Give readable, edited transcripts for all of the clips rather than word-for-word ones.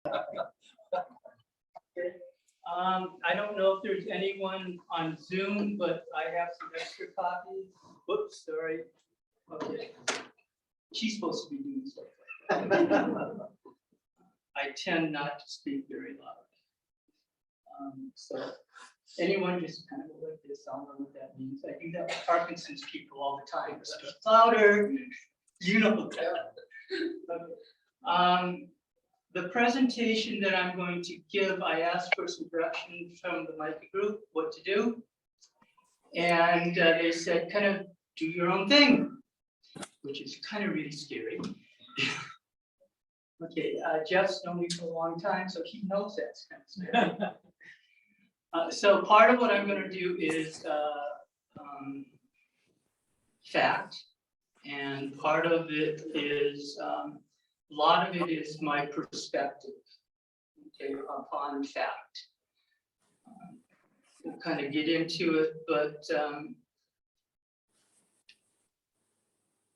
I don't know if there's anyone on Zoom, but I have some extra copies. Whoops, sorry. Okay. She's supposed to be doing stuff like that. I tend not to speak very loud. So anyone just kind of go like this, I don't know what that means. I do that with Parkinson's people all the time. Speak louder, you know that. Okay. The presentation that I'm going to give, I asked for some direction from the Micah group, what to do. And they said, kind of do your own thing, which is kind of really scary. Okay, Jeff's known me for a long time, so he knows that's kind of scary. So part of what I'm going to do is fact, and part of it is, a lot of it is my perspective, okay, upon fact. We'll kind of get into it, but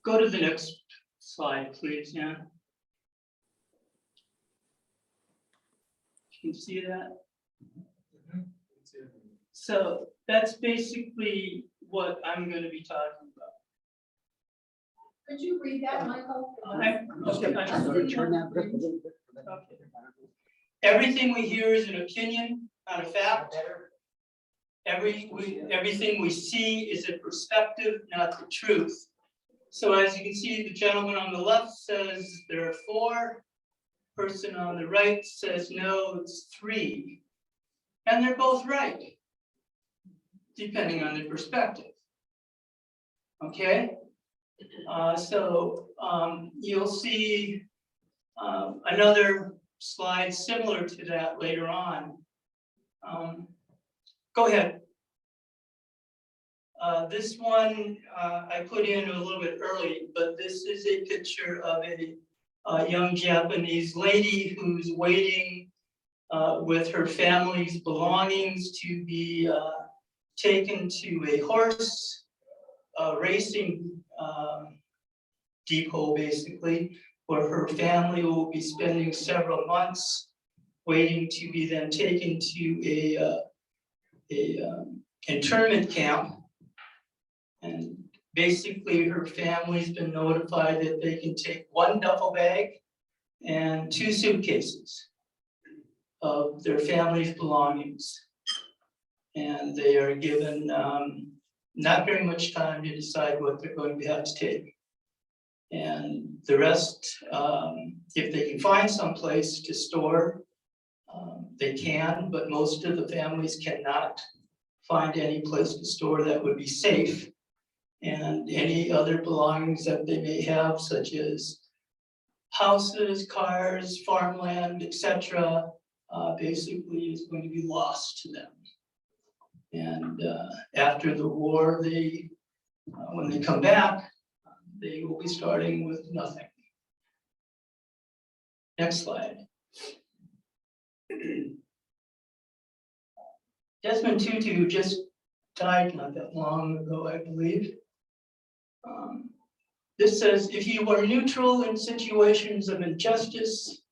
go to the next slide, please, yeah. Can you see that? So that's basically what I'm going to be talking about. Could you read that, Michael? Okay. Everything we hear is an opinion, not a fact. Everything we see is a perspective, not the truth. So as you can see, the gentleman on the left says there are 4. Person on the right says no, it's 3. And they're both right, depending on their perspective. Okay? So you'll see another slide similar to that later on. Go ahead. This one I put in a little bit early, but this is a picture of a young Japanese lady who's waiting with her family's belongings to be taken to a horse racing depot, basically, where her family will be spending several months waiting to be then taken to a internment camp. And basically her family's been notified that they can take 1 duffel bag and 2 suitcases of their family's belongings. And they are given not very much time to decide what they're going to have to take. And the rest, if they can find some place to store, they can, but most of the families cannot find any place to store that would be safe. And any other belongings that they may have, such as houses, cars, farmland, etc., basically is going to be lost to them. And after the war, they, when they come back, they will be starting with nothing. Next slide. Desmond Tutu just died not that long ago, I believe. This says, if you are neutral in situations of injustice,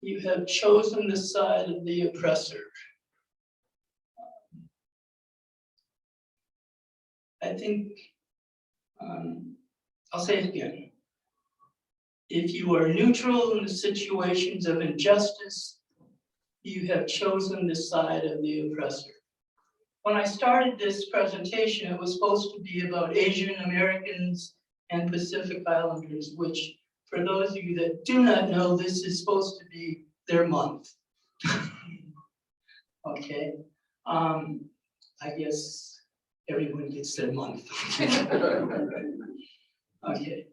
you have chosen the side of the oppressor. I think, I'll say it again. If you are neutral in the situations of injustice, you have chosen the side of the oppressor. When I started this presentation, it was supposed to be about Asian Americans and Pacific Islanders, which, for those of you that do not know, this is supposed to be their month. Okay, I guess everyone gets their month. Okay,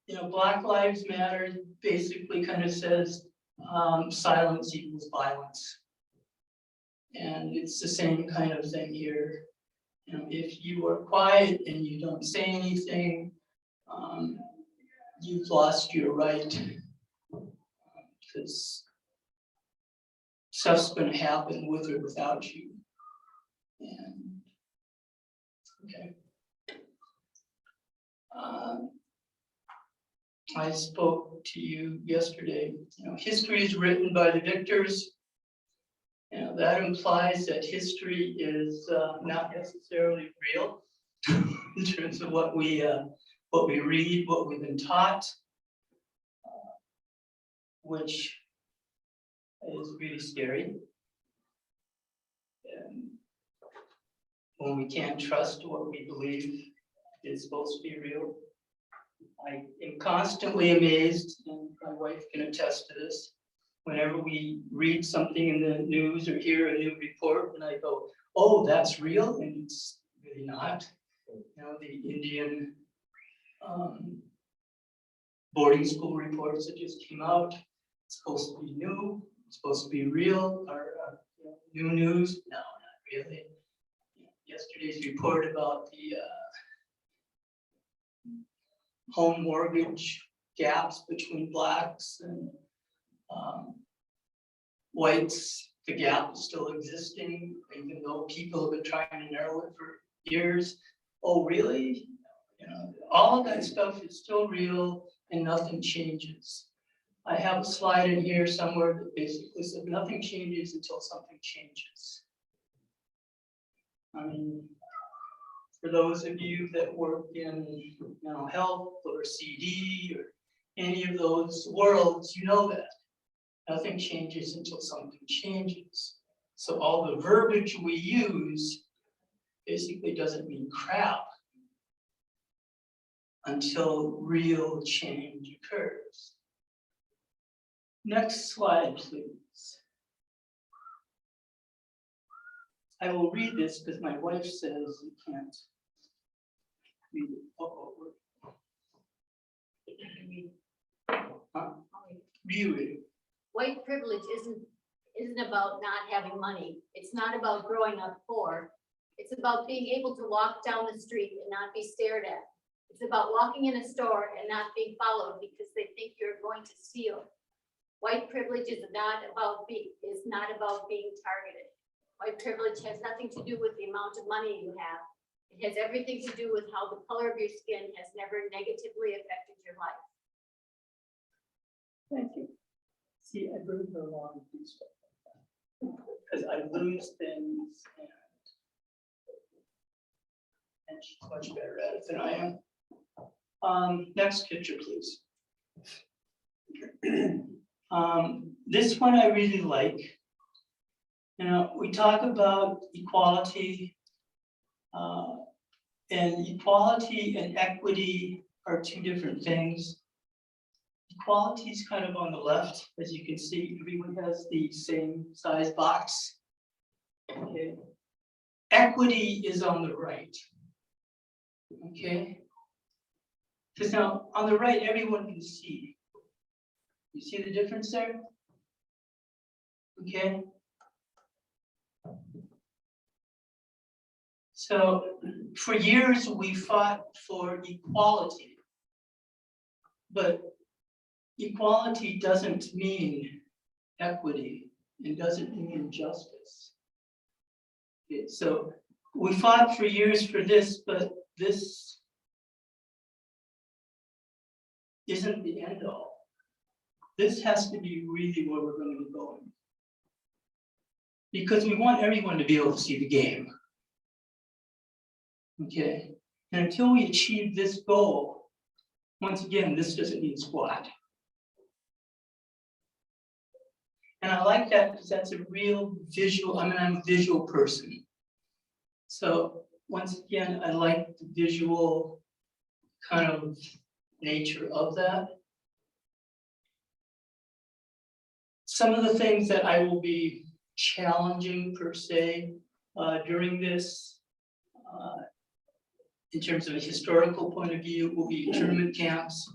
you know, Black Lives Matter basically kind of says silence equals violence. And it's the same kind of thing here. You know, if you are quiet and you don't say anything, you've lost your right, because stuff's going to happen with or without you. And okay. I spoke to you yesterday, history is written by the victors. That implies that history is not necessarily real in terms of what we read, what we've been taught, which is really scary. And when we can't trust what we believe is supposed to be real. I am constantly amazed, and my wife can attest to this, whenever we read something in the news or hear a new report, and I go, oh, that's real, and it's really not. The Indian boarding school reports that just came out, it's supposed to be new, it's supposed to be real, or new news. No, not really. Yesterday's report about the home mortgage gaps between blacks and whites, the gap is still existing, even though people have been trying to narrow it for years. Oh, really? All of that stuff is still real and nothing changes. I have a slide in here somewhere that basically says nothing changes until something changes. I mean, for those of you that work in mental health or CD or any of those worlds, you know that. Nothing changes until something changes. So all the verbiage we use basically doesn't mean crap until real change occurs. Next slide, please. I will read this because my wife says you can't read it. Read it. White privilege isn't about not having money. It's not about growing up poor. It's about being able to walk down the street and not be stared at. It's about walking in a store and not being followed because they think you're going to steal. White privilege is not about being targeted. White privilege has nothing to do with the amount of money you have. It has everything to do with how the color of your skin has never negatively affected your life. Thank you. See, I bring her along to do stuff like that because I lose things, and she's much better at it than I am. Next picture, please. This one I really like. We talk about equality, and equality and equity are two different things. Equality is kind of on the left, as you can see, everyone has the same size box. Okay. Equity is on the right. Okay. Because now on the right, everyone can see. You see the difference there? Okay. So for years we fought for equality, but equality doesn't mean equity. It doesn't mean justice. Okay, so we fought for years for this, but this isn't the end all. This has to be really where we're going to be going. Because we want everyone to be able to see the game. Okay, and until we achieve this goal, once again, this doesn't mean squat. And I like that because that's a real visual, I'm a visual person. So once again, I like the visual kind of nature of that. Some of the things that I will be challenging per se during this, in terms of a historical point of view, will be internment camps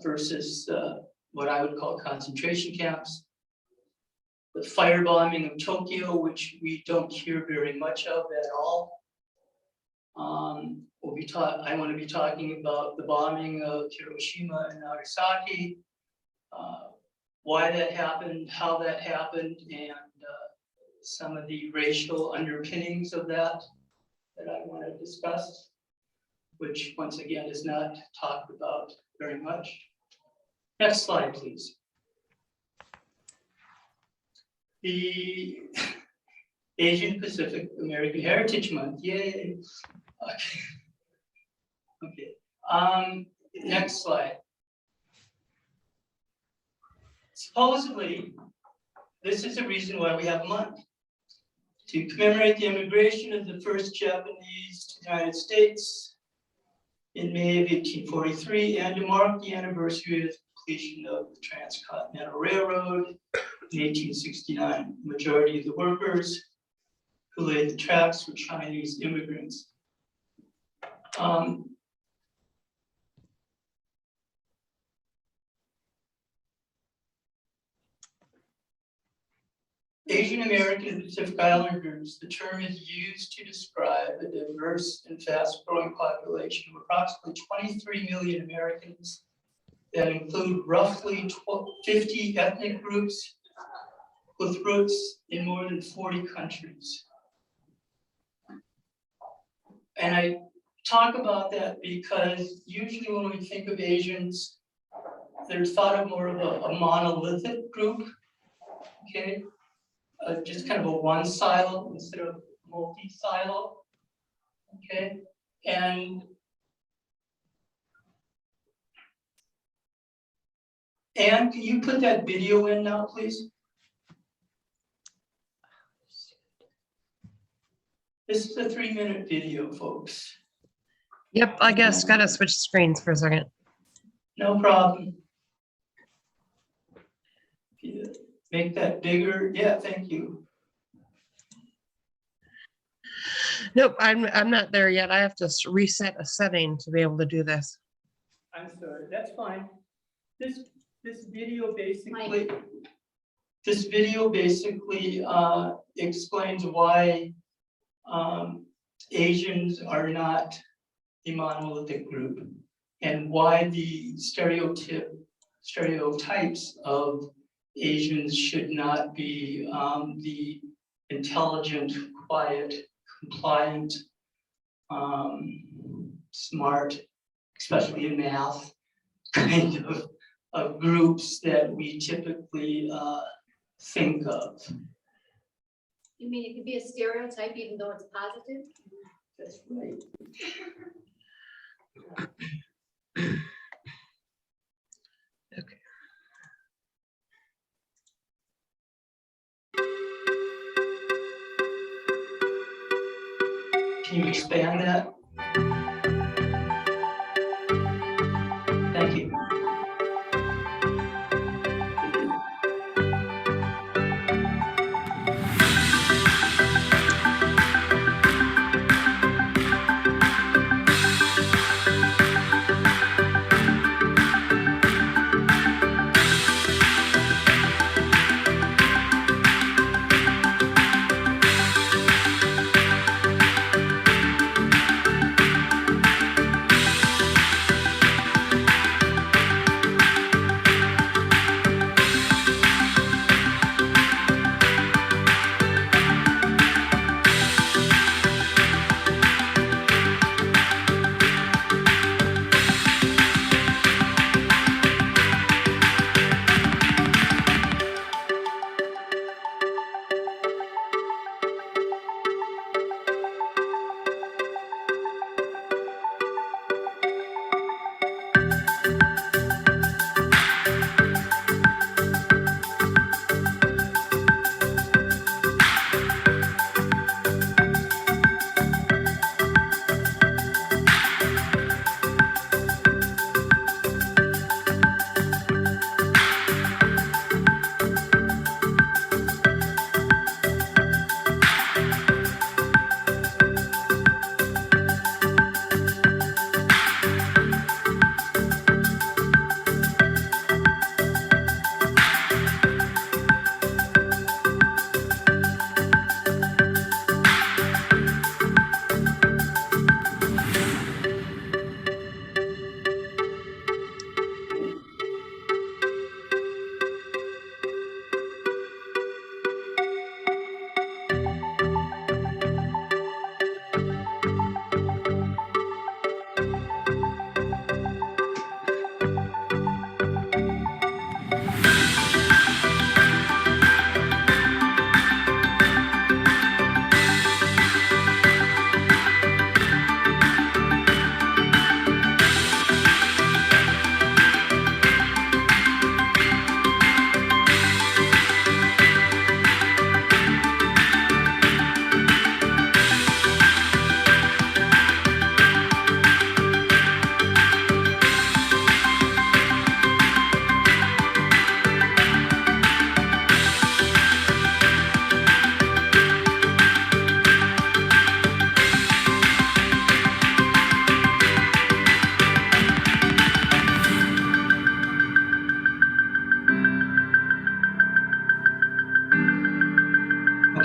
versus what I would call concentration camps. The firebombing of Tokyo, which we don't hear very much of at all. I want to be talking about the bombing of Hiroshima and Nagasaki, why that happened, how that happened, and some of the racial underpinnings of that I want to discuss, which once again is not talked about very much. Next slide, please. The Asian Pacific American Heritage Month, yay. Okay. Okay. Next slide. Supposedly, this is the reason why we have a month. To commemorate the immigration of the first Japanese to the United States in May of 1843, and to mark the anniversary of the completion of the Transcontinental Railroad in 1869. The majority of the workers who laid the tracks were Chinese immigrants. Asian American and Pacific Islanders, the term is used to describe a diverse and fast-growing population of approximately 23 million Americans that include roughly 50 ethnic groups with roots in more than 40 countries. And I talk about that because usually when we think of Asians, they're thought of more of a monolithic group, okay? Just kind of a one silo instead of multi-silo, okay? And Anne, can you put that video in now, please? This is a 3-minute video, folks. Yep, I guess gotta switch screens for a second. No problem. Yeah, make that bigger. Yeah, thank you. Nope, I'm not there yet. I have to reset a setting to be able to do this. I'm sorry, that's fine. This video basically explains why Asians are not a monolithic group and why the stereotypes of Asians should not be the intelligent, quiet, compliant, smart, especially in math, kind of groups that we typically think of. You mean it could be a stereotype even though it's positive? That's right. Okay. Can you expand that? Thank you.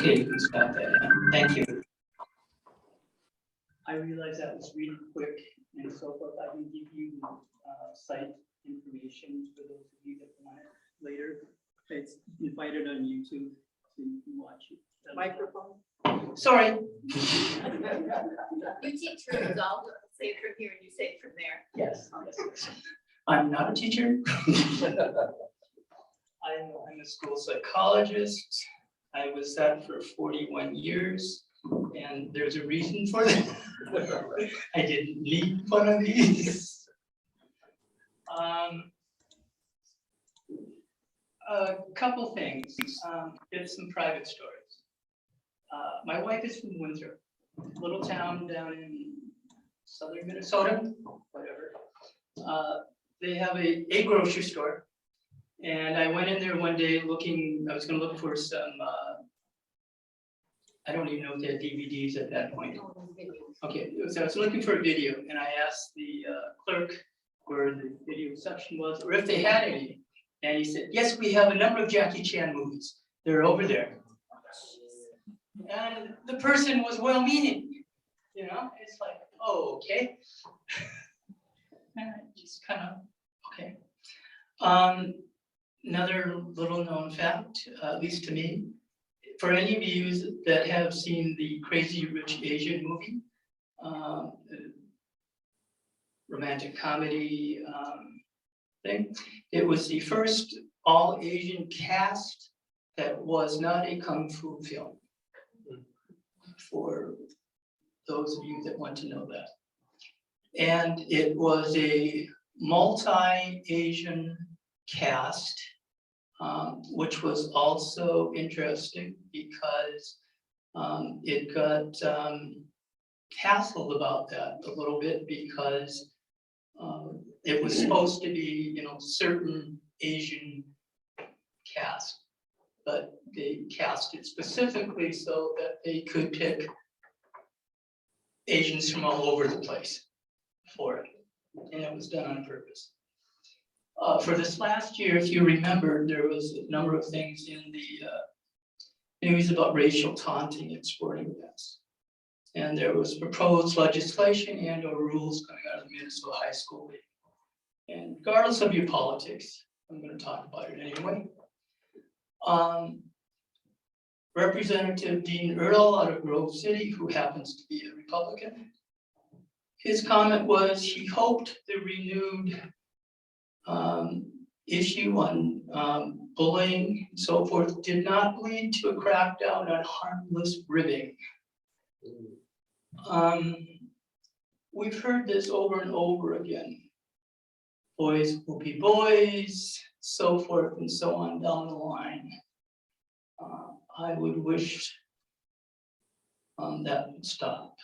Okay, you can stop that now. Thank you. I realize that was really quick and so forth. I can give you site information for those of you that want it later. It's invited on YouTube, so you can watch it. Microphone. Sorry. You teach rooms, I'll say it from here and you say it from there. Yes, yes. I'm not a teacher. I'm a school psychologist. I was that for 41 years, and there's a reason for that. I didn't need one of these. A couple things. There's some private stories. My wife is from Windsor, a little town down in southern Minnesota, whatever. They have a grocery store. And I went in there one day looking, I was gonna look for some, I don't even know if they had DVDs at that point. Okay, so I was looking for a video and I asked the clerk where the video section was, or if they had any. And he said, yes, we have a number of Jackie Chan movies. They're over there. And the person was well-meaning, you know, it's like, oh, okay. And I just kind of, okay. Another little known fact, at least to me, for any of you that have seen the Crazy Rich Asian movie, romantic comedy thing, it was the first all Asian cast that was not a kung fu film. For those of you that want to know that. And it was a multi-Asian cast, which was also interesting because it got hassled about that a little bit because it was supposed to be, you know, certain Asian cast, but they cast it specifically so that they could pick Asians from all over the place for it, and it was done on purpose. For this last year, if you remember, there was a number of things in the news about racial taunting at sporting events. And there was proposed legislation and or rules coming out of the Minnesota High School League. And regardless of your politics, I'm going to talk about it anyway. Representative Dean Earl out of Grove City, who happens to be a Republican, his comment was he hoped the renewed issue on bullying and so forth did not lead to a crackdown on harmless ribbing. We've heard this over and over again. Boys will be boys, so forth and so on down the line. I would wish that would stop.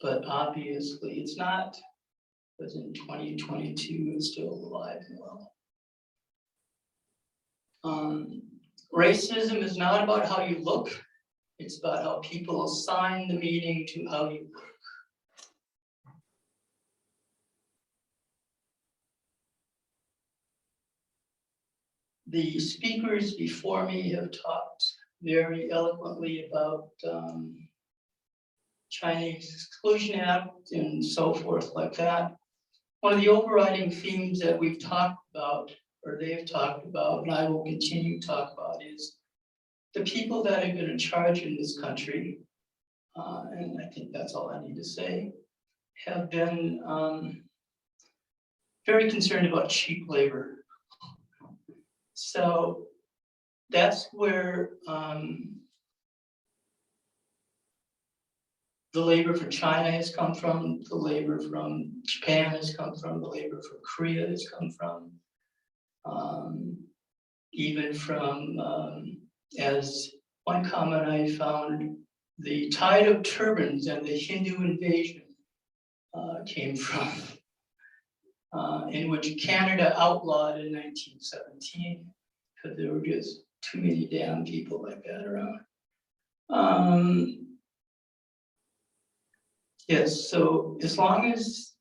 But obviously it's not, because in 2022 it's still alive and well. Racism is not about how you look, it's about how people assign the meaning to how you look. The speakers before me have talked very eloquently about Chinese Exclusion Act and so forth like that. One of the overriding themes that we've talked about, or they've talked about, and I will continue to talk about, is the people that have been in charge in this country, and I think that's all I need to say, have been very concerned about cheap labor. So that's where the labor from China has come from, the labor from Japan has come from, the labor from Korea has come from, even from, as one comment I found, the tide of turbans and the Hindu invasion came from, in which Canada outlawed in 1917, because there were just too many damn people like that around. Yes, so as long as,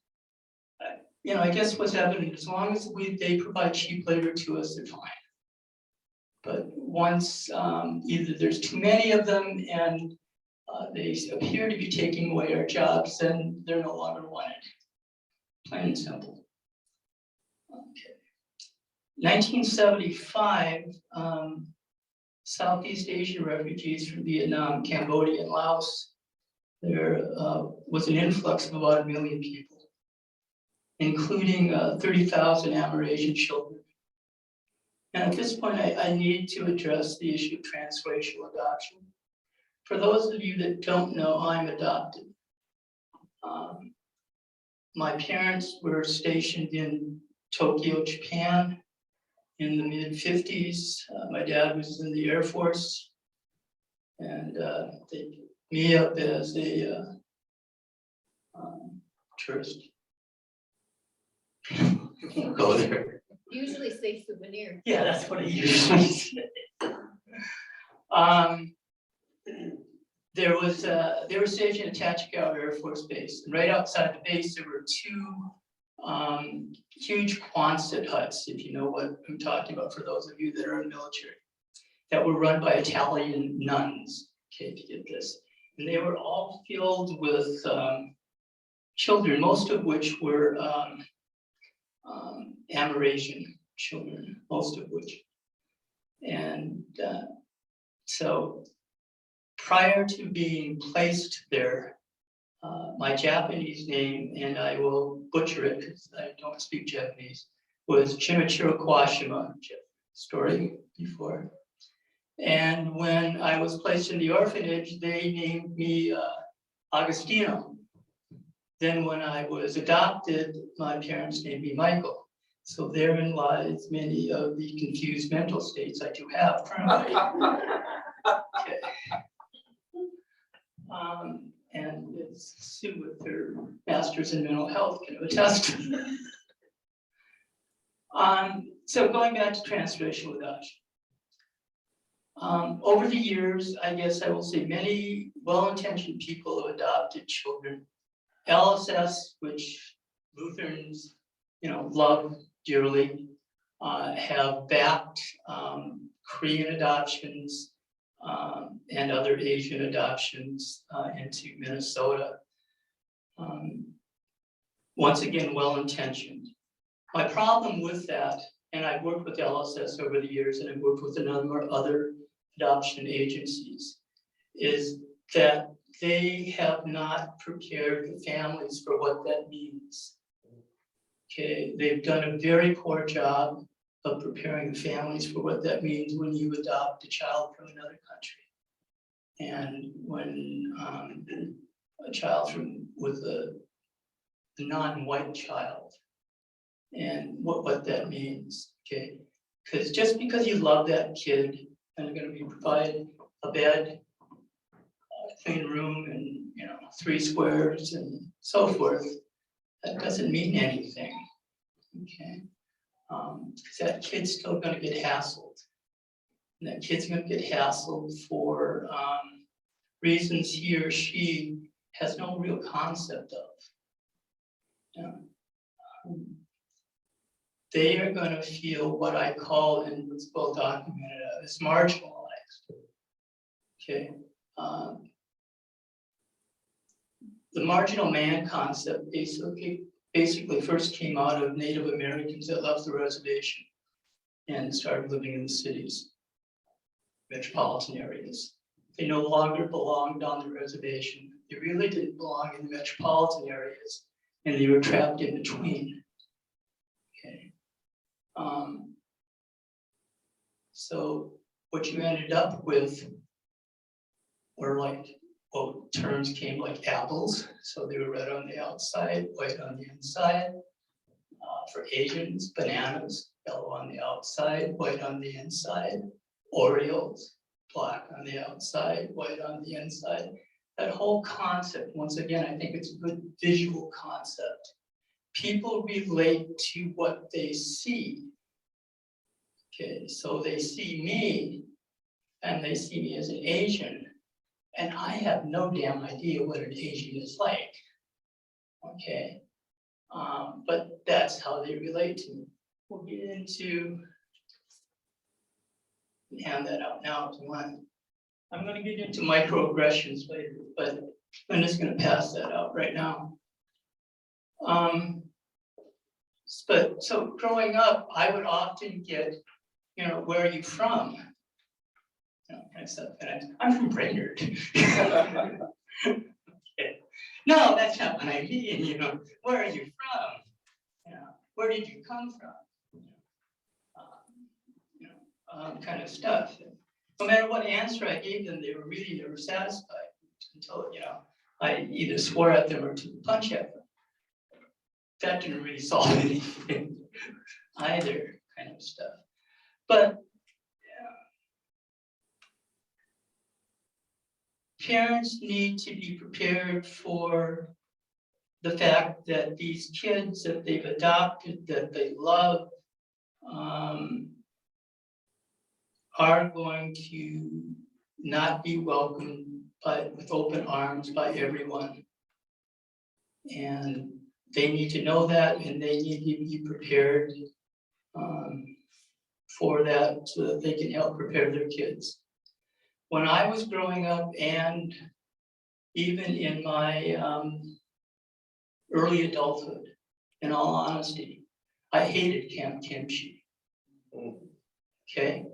I guess what's happening, as long as they provide cheap labor to us, they're fine. But once either there's too many of them and they appear to be taking away our jobs, then they're no longer wanted. Plain and simple. Okay. 1975, Southeast Asian refugees from Vietnam, Cambodia, and Laos, there was an influx of about 1 million people, including 30,000 Amerasian children. And at this point, I need to address the issue of transracial adoption. For those of you that don't know, I'm adopted. My parents were stationed in Tokyo, Japan in the mid-50s. My dad was in the Air Force, and they picked me up as a tourist. Go there. Usually say souvenir. Yeah, that's what I usually say. They were stationed at Tachikawa Air Force Base, and right outside the base there were two huge Quonset huts, if you know what I'm talking about, for those of you that are in the military, that were run by Italian nuns. Okay, if you get this, and they were all filled with children, most of which were Amerasian children, most of which, and so prior to being placed there, my Japanese name, and I will butcher it because I don't speak Japanese, was Chimichiro Kawashima, story before. And when I was placed in the orphanage, they named me Agostino. Then when I was adopted, my parents named me Michael. So therein lies many of the confused mental states I do have currently. Okay. And Sue, with her master's in mental health, can attest to that. So going back to transracial adoption. Over the years, I guess I will say many well-intentioned people have adopted children. LSS, which Lutherans, love dearly, have backed Korean adoptions and other Asian adoptions into Minnesota. Once again, well-intentioned. My problem with that, and I've worked with LSS over the years, and I've worked with a number of other adoption agencies, is that they have not prepared the families for what that means. Okay, they've done a very poor job of preparing the families for what that means when you adopt a child from another country. And when a child with a non-white child, and what that means, okay? Because just because you love that kid and they're going to be provided a bed, a clean room, and 3 squares and so forth, that doesn't mean anything, okay? Because that kid's still going to get hassled. And that kid's going to get hassled for reasons he or she has no real concept of. They are going to feel what I call, and it's well documented, as marginalized. Okay. The marginal man concept basically first came out of Native Americans that left the reservation and started living in the cities, metropolitan areas. They no longer belonged on the reservation. They really didn't belong in the metropolitan areas, and they were trapped in between. Okay. So what you ended up with were terms came like apples. So they were red on the outside, white on the inside. For Asians, bananas, yellow on the outside, white on the inside. Oreos, black on the outside, white on the inside. That whole concept, once again, I think it's a good visual concept. People relate to what they see. Okay, so they see me, and they see me as an Asian, and I have no damn idea what an Asian is like. Okay, but that's how they relate to me. We'll get into hand that out now if you want. I'm gonna get into microaggressions later, but I'm just gonna pass that out right now. But so growing up, I would often get, you know, where are you from? You know, kind of stuff. And I'm from Brainerd. Okay. No, that's not what I mean. You know, where are you from? You know, where did you come from? Kind of stuff. No matter what answer I gave them, they were really never satisfied until, you know, I either swore at them or took a punch at them. That didn't really solve anything either, kind of stuff. But parents need to be prepared for the fact that these kids that they've adopted, that they love, are going to not be welcomed with open arms by everyone. And they need to know that, and they need to be prepared for that so that they can help prepare their kids. When I was growing up, and even in my early adulthood, in all honesty, I hated Camp Kimchi. Okay?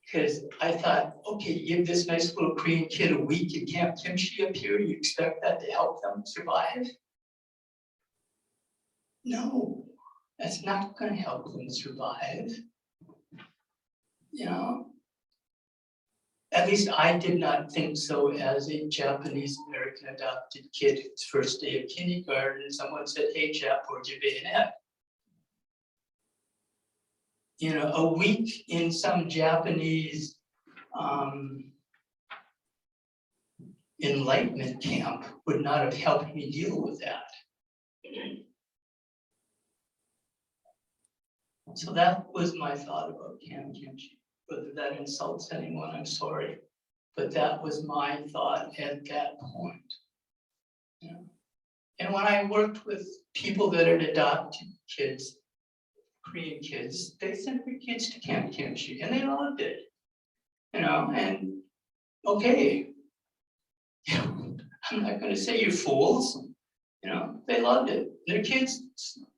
Because I thought, okay, you give this nice little Korean kid a week at Camp Kimchi up here, you expect that to help them survive? No, that's not going to help them survive. You know, at least I did not think so as a Japanese American adopted kid. Its first day of kindergarten, someone said, "Hey, Jap, where's your bayonet?" You know, a week in some Japanese enlightenment camp would not have helped me deal with that. So that was my thought about Camp Kimchi. Whether that insults anyone, I'm sorry. But that was my thought at that point. Yeah. And when I worked with people that had adopted kids, Korean kids, they sent their kids to Camp Kimchi and they loved it. You know, and okay, you know, I'm not going to say you're fools. You know, they loved it. Their kids,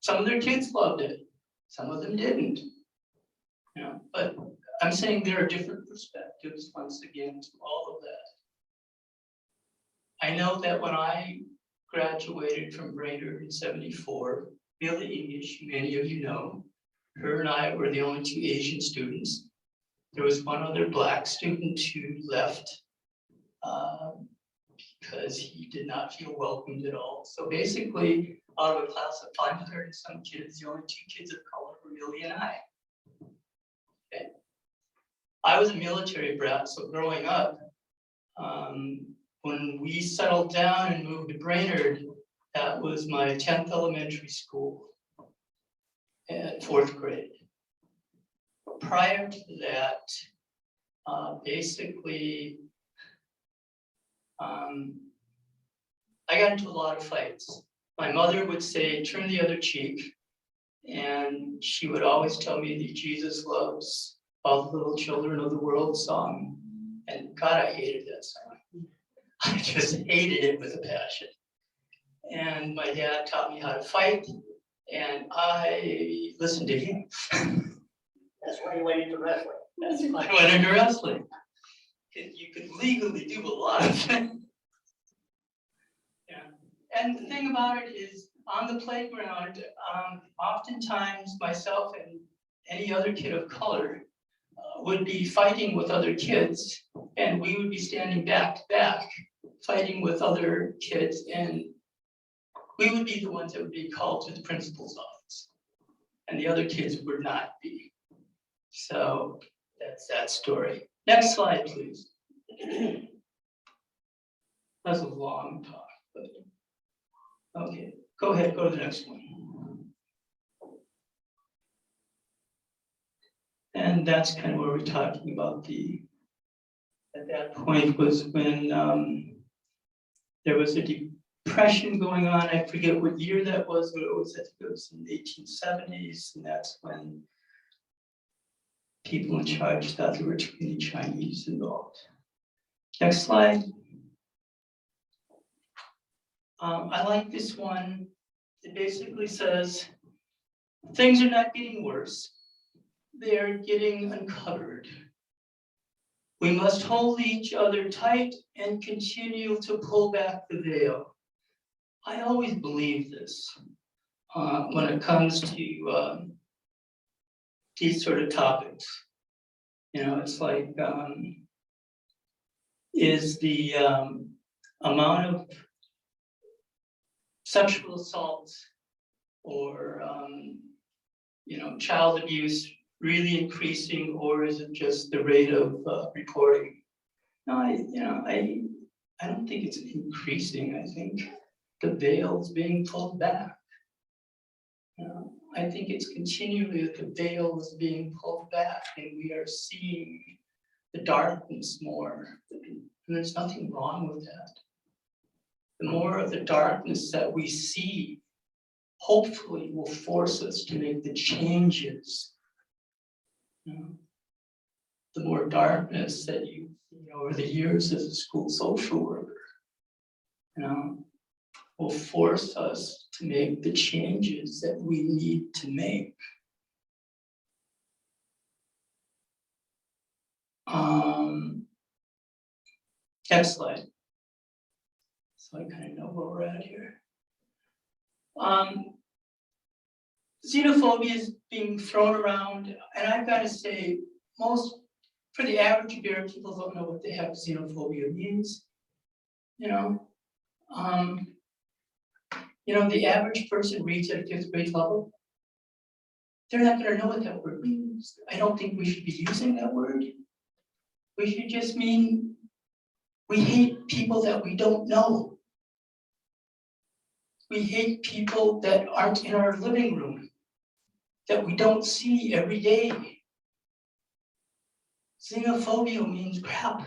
some of their kids loved it. Some of them didn't. You know, but I'm saying there are different perspectives once again to all of that. I know that when I graduated from Brainerd in '74, Billy English, many of you know, her and I were the only two Asian students. There was one other Black student who left because he did not feel welcomed at all. So basically, out of a class of 500 and some kids, the only two kids of color were Billy and I. Okay. I was a military brat, so growing up, when we settled down and moved to Brainerd, that was my 10th elementary school at 4th grade. Prior to that, basically, I got into a lot of fights. My mother would say, "Turn the other cheek," and she would always tell me that Jesus loves all the little children of the world song. And God, I hated that song. I just hated it with a passion. And my dad taught me how to fight, and I listened to him. That's why you went into wrestling. That's why I went into wrestling. You could legally do a lot of things. Yeah. And the thing about it is, on the playground, oftentimes myself and any other kid of color would be fighting with other kids, and we would be standing back to back, fighting with other kids, and we would be the ones that would be called to the principal's office, and the other kids would not be. So that's that story. Next slide, please. That's a long talk, but okay, go ahead, go to the next one. And that's kind of where we're talking about at that point was when there was a depression going on. I forget what year that was, but I think it was in the 1870s, and that's when people in charge thought there were too many Chinese involved. Next slide. I like this one. It basically says, things are not getting worse. They are getting uncovered. We must hold each other tight and continue to pull back the veil. I always believe this when it comes to these sort of topics. You know, it's like, is the amount of sexual assaults or you know, child abuse really increasing, or is it just the rate of reporting? No, I don't think it's increasing. I think the veil is being pulled back. You know, I think it's continually that the veil is being pulled back, and we are seeing the darkness more. And there's nothing wrong with that. The more of the darkness that we see, hopefully will force us to make the changes. You know, the more darkness that you see over the years as a school social worker, you know, will force us to make the changes that we need to make. Next slide. So I kind of know where we're at here. Xenophobia is being thrown around, and I've got to say, for the average bear, people don't know what the heck xenophobia means. You know, the average person reads at a 5th grade level. They're not going to know what that word means. I don't think we should be using that word. We should just mean we hate people that we don't know. We hate people that aren't in our living room, that we don't see every day. Xenophobia means crap.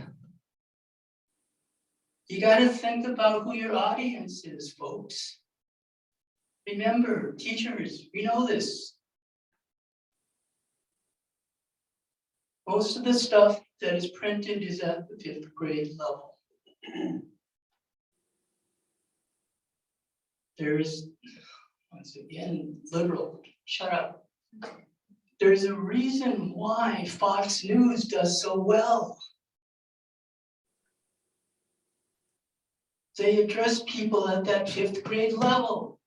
You got to think about who your audience is, folks. Remember, teachers, we know this. Most of the stuff that is printed is at the 5th grade level. There's, once again, liberal, shut up. There's a reason why Fox News does so well. They address people at that 5th grade level.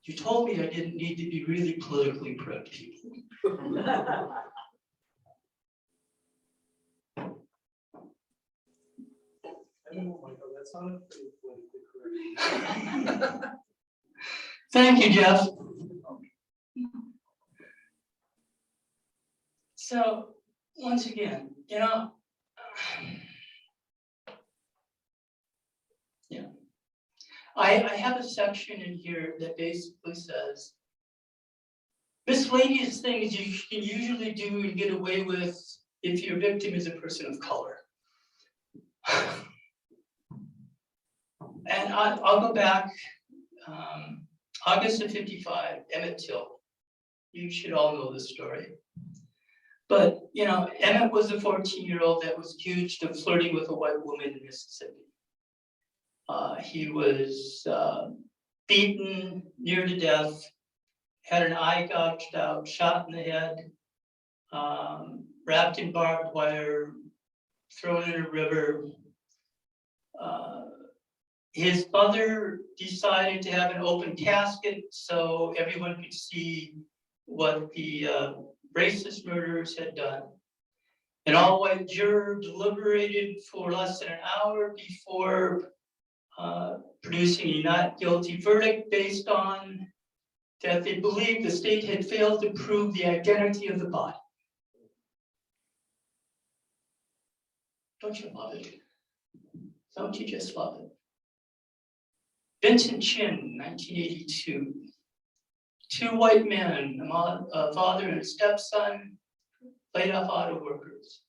You told me I didn't need to be really politically correct, people. I don't know, Michael, that sounded pretty politically correct. Thank you, Jeff. So, once again, you know, yeah, I have a section in here that basically says miscellaneous things you can usually do and get away with if your victim is a person of color. And I'll go back, August of '55, Emmett Till. You should all know this story. But, you know, Emmett was a 14-year-old that was accused of flirting with a white woman in Mississippi. He was beaten near to death, had an eye gouged out, shot in the head, wrapped in barbed wire, thrown in a river. His mother decided to have an open casket so everyone could see what the racist murderers had done. An all-white juror deliberated for less than an hour before producing a not guilty verdict based on that they believed the state had failed to prove the identity of the body. Don't you love it? Don't you just love it? Vincent Chin, 1982. 2 white men, a father and a stepson, laid off auto workers,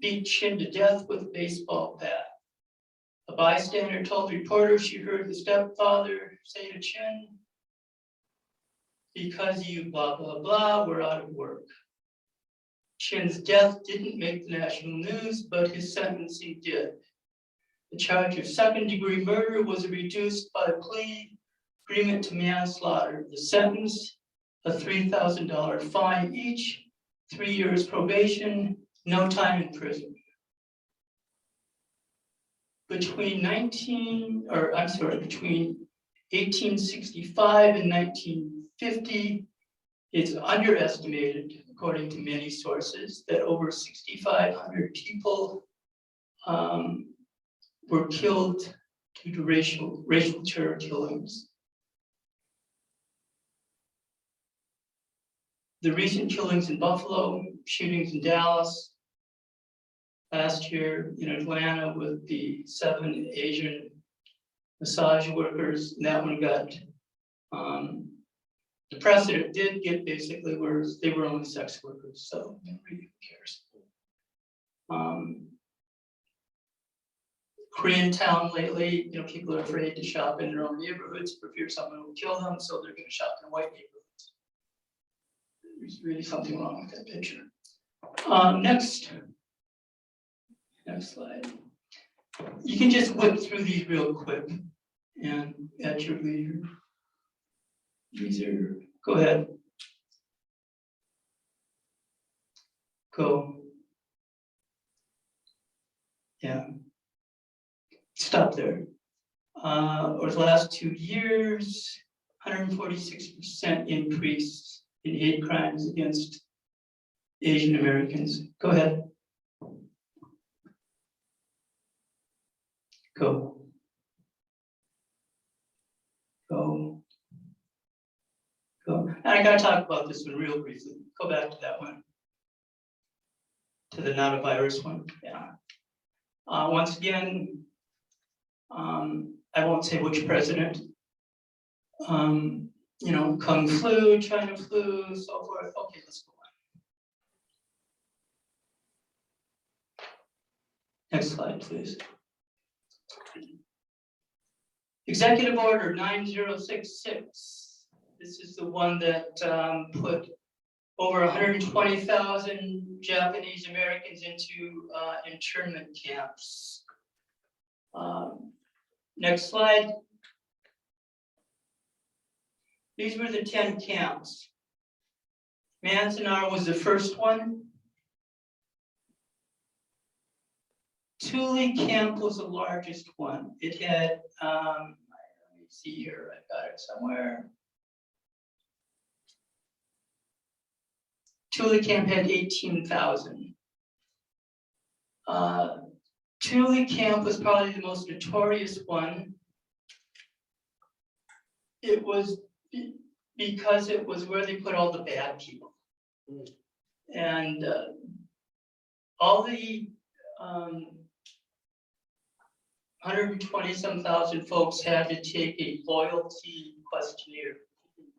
beat Chin to death with a baseball bat. A bystander told reporters she heard the stepfather say to Chin, because you blah, blah, blah, we're out of work. Chin's death didn't make the national news, but his sentencing did. The charge of second-degree murder was reduced by plea agreement to manslaughter. The sentence, a $3,000 fine each, 3 years probation, no time in prison. Between 1865 and 1950, it's underestimated, according to many sources, that over 6,500 people were killed due to racial terror killings. The recent killings in Buffalo, shootings in Dallas, last year in Atlanta with the 7 Asian massage workers, and that one got, the precedent did get basically where they were only sex workers, so nobody cares. Koreatown lately, people are afraid to shop in their own neighborhoods for fear someone will kill them, so they're going to shop in white neighborhoods. There's really something wrong with that picture. Next slide. You can just whip through these real quick and at your leisure. These are, go ahead. Go. Yeah. Stop there. Over the last 2 years, 146% increase in hate crimes against Asian Americans. Go ahead. Go. Go. Go. And I gotta talk about this one real briefly. Go back to that one. To the not a virus one. Yeah. Once again, I won't say which president. Kung flu, China flu, so forth. Okay, let's go on. Next slide, please. Executive Order 9066. This is the one that put over 120,000 Japanese Americans into internment camps. Next slide. These were the 10 camps. Manzanar was the first one. Thule camp was the largest one. It had, let me see here, I've got it somewhere. Thule camp had 18,000. Thule camp was probably the most notorious one. It was because it was where they put all the bad people. And all the 120-some thousand folks had to take a loyalty questionnaire,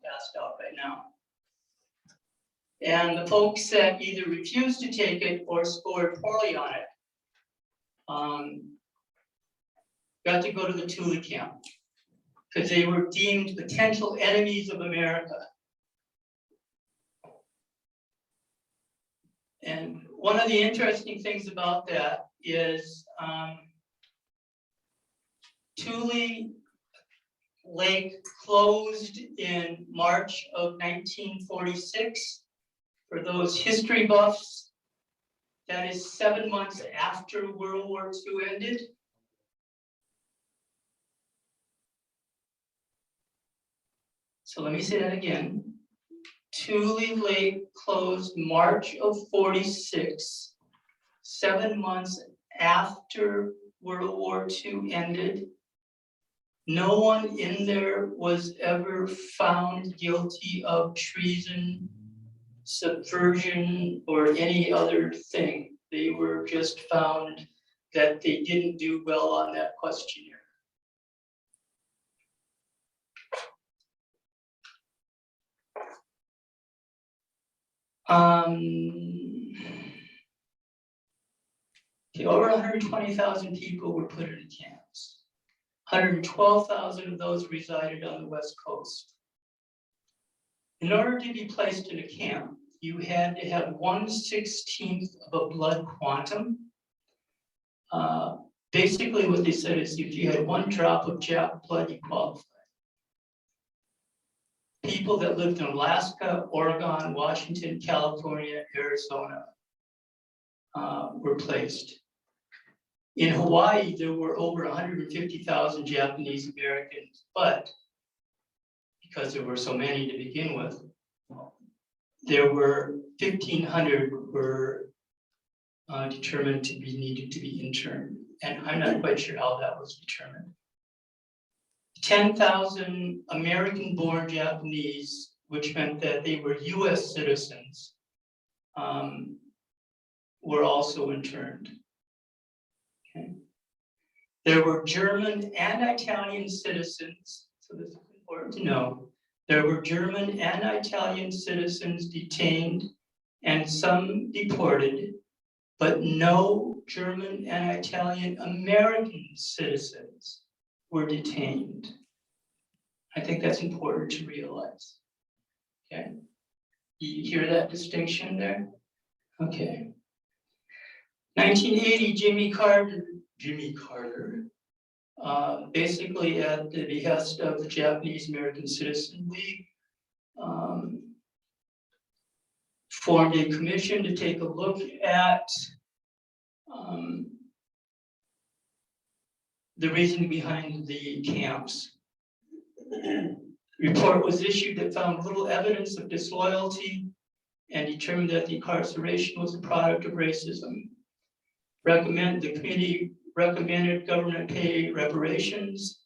passed out right now. And the folks that either refused to take it or scored poorly on it got to go to the Thule camp because they were deemed potential enemies of America. And one of the interesting things about that is Thule Lake closed in March of 1946. For those history buffs, that is 7 months after World War II ended. So let me say that again. Thule Lake closed March of 46, 7 months after World War II ended. No one in there was ever found guilty of treason, subversion, or any other thing. They were just found that they didn't do well on that questionnaire. Okay, over 120,000 people were put in camps. 112,000 of those resided on the West Coast. In order to be placed in a camp, you had to have 1/16 of a blood quantum. Basically, what they said is if you had 1 drop of Jap blood, you qualified. People that lived in Alaska, Oregon, Washington, California, Arizona were placed. In Hawaii, there were over 150,000 Japanese Americans, but because there were so many to begin with, there were 1,500 were determined to be needed to be interned, and I'm not quite sure how that was determined. 10,000 American-born Japanese, which meant that they were US citizens, were also interned. Okay. There were German and Italian citizens, so this is important to know. There were German and Italian citizens detained and some deported, but no German and Italian American citizens were detained. I think that's important to realize. Okay, you hear that distinction there? Okay. 1980, Jimmy Carter, basically at the behest of the Japanese American Citizen League, formed a commission to take a look at the reason behind the camps. Report was issued that found little evidence of disloyalty and determined that the incarceration was a product of racism. The committee recommended government pay reparations.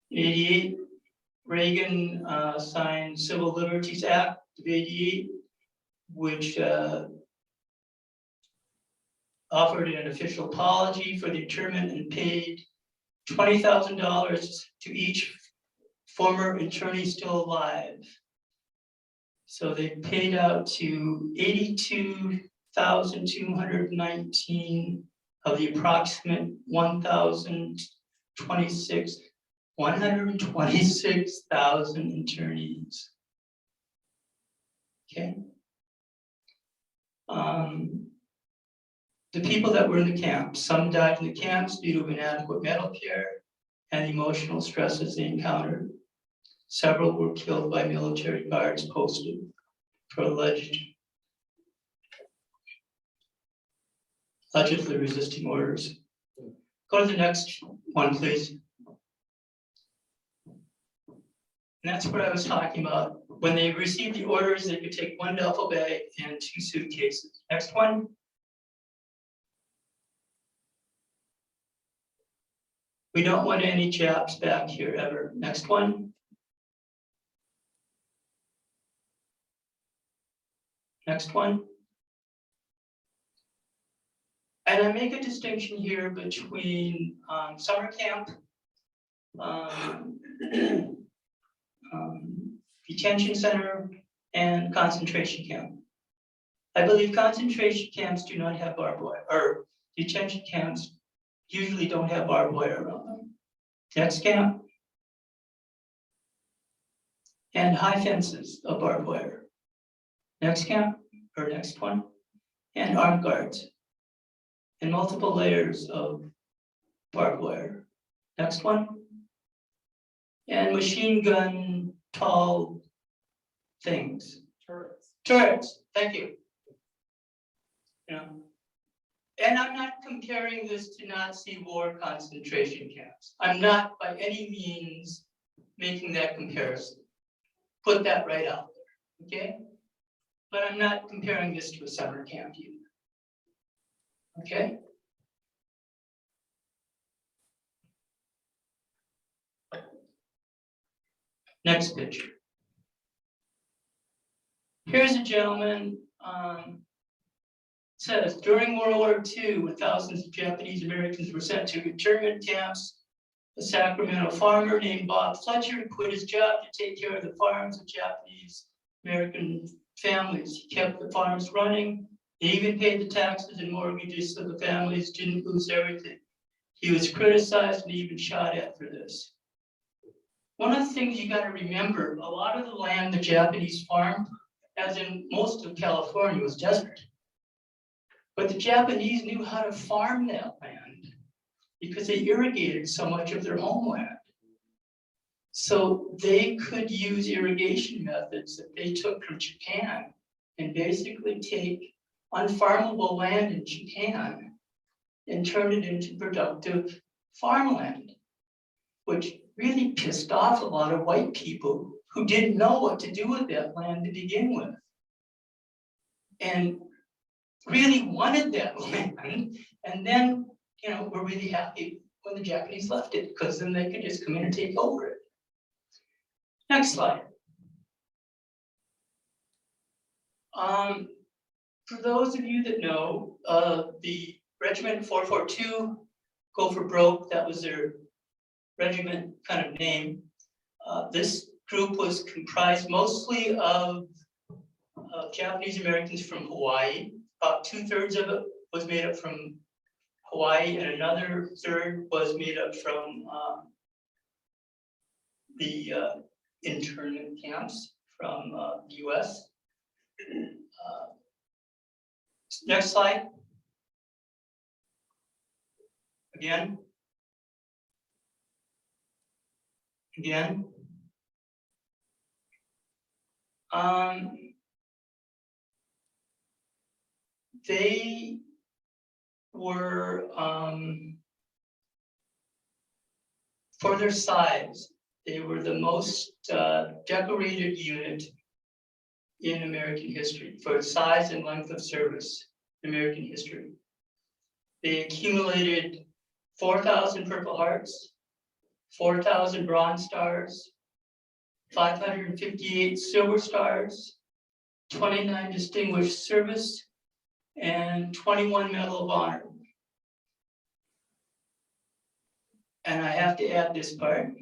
In 88, Reagan signed Civil Liberties Act of 88, which offered an official apology for the internment and paid $20,000 to each former internee still alive. So they paid out to 82,219 of the approximate 126,000 internees. Okay. The people that were in the camps, some died in the camps due to inadequate medical care and the emotional stresses they encountered. Several were killed by military guards posted for allegedly resisting orders. Go to the next one, please. And that's what I was talking about. When they received the orders, they could take 1 duffel bag and 2 suitcases. Next one. We don't want any Japs back here ever. Next one. Next one. And I make a distinction here between summer camp, detention center, and concentration camp. I believe concentration camps do not have barbed wire, or detention camps usually don't have barbed wire around them. Next camp. And high fences of barbed wire. Next camp, or next one. And armed guards. And multiple layers of barbed wire. Next one. And machine gun tall things. Turrets, thank you. And I'm not comparing this to Nazi war concentration camps. I'm not by any means making that comparison. Put that right out there, okay? But I'm not comparing this to a summer camp either. Okay? Next picture. Here's a gentleman, says, during World War II, when thousands of Japanese Americans were sent to internment camps, a Sacramento farmer named Bob Fletcher quit his job to take care of the farms of Japanese American families. He kept the farms running. He even paid the taxes and mortgages so the families didn't lose everything. He was criticized and even shot at for this. one of the things you gotta remember, a lot of the land the Japanese farmed, as in most of California, was desert. But the Japanese knew how to farm that land because they irrigated so much of their homeland. So they could use irrigation methods that they took from Japan and basically take unfarmable land in Japan and turn it into productive farmland, which really pissed off a lot of white people who didn't know what to do with that land to begin with. And really wanted that land, and then, were really happy when the Japanese left it, because then they could just come in and take over it. Next slide. For those of you that know, the Regiment 442, Go for Broke, that was their regiment kind of name. This group was comprised mostly of Japanese Americans from Hawaii. About 2/3 of it was made up from Hawaii, and another third was made up from the internment camps from the US. Next slide. Again. They were, for their size, they were the most decorated unit in American history for size and length of service in American history. They accumulated 4,000 Purple Hearts, 4,000 Bronze Stars, 558 Silver Stars, 29 Distinguished Service, and 21 Medal of Honor. And I have to add this part.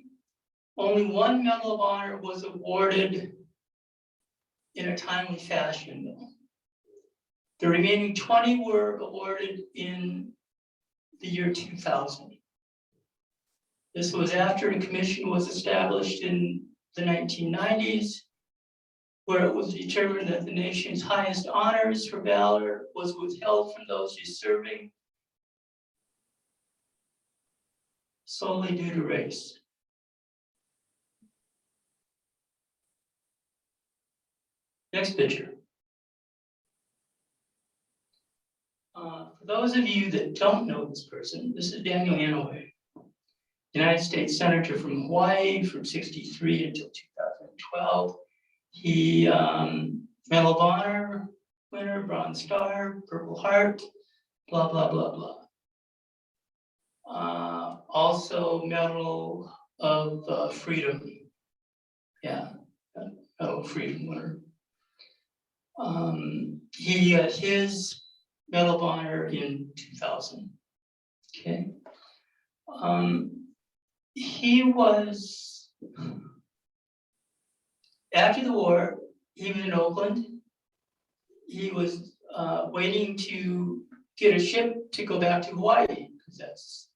Only one Medal of Honor was awarded in a timely fashion, though. The remaining 20 were awarded in the year 2000. This was after a commission was established in the 1990s, where it was determined that the nation's highest honors for valor was withheld from those who's serving solely due to race. Next picture. For those of you that don't know this person, this is Daniel Inouye, United States Senator from Hawaii from '63 until 2012. He, Medal of Honor winner, Bronze Star, Purple Heart, blah, blah, blah, blah. Also Medal of Freedom. Yeah, Medal of Freedom winner. He got his Medal of Honor in 2000. Okay. He was, after the war, he was in Oakland. He was waiting to get a ship to go back to Hawaii, because that's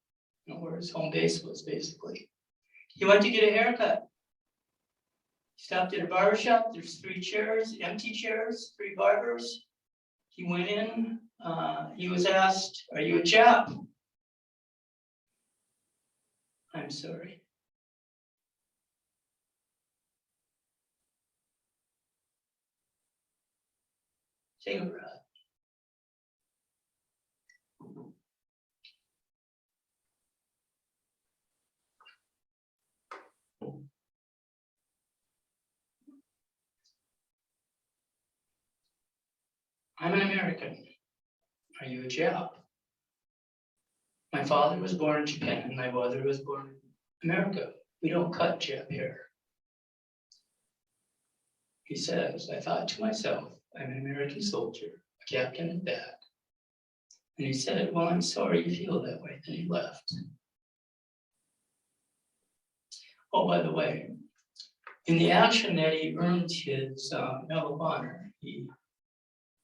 where his home base was, basically. He went to get a haircut. He stopped at a barber shop. There's 3 chairs, empty chairs, 3 barbers. He went in. He was asked, "Are you a Jap?" I'm sorry. Take a breath. I'm an American. Are you a Jap? My father was born in Japan and my mother was born in America. We don't cut Jap hair. He says, I thought to myself, I'm an American soldier, a captain at that. And he said, well, I'm sorry you feel that way. Then he left. Oh, by the way, in the action that he earned his Medal of Honor, he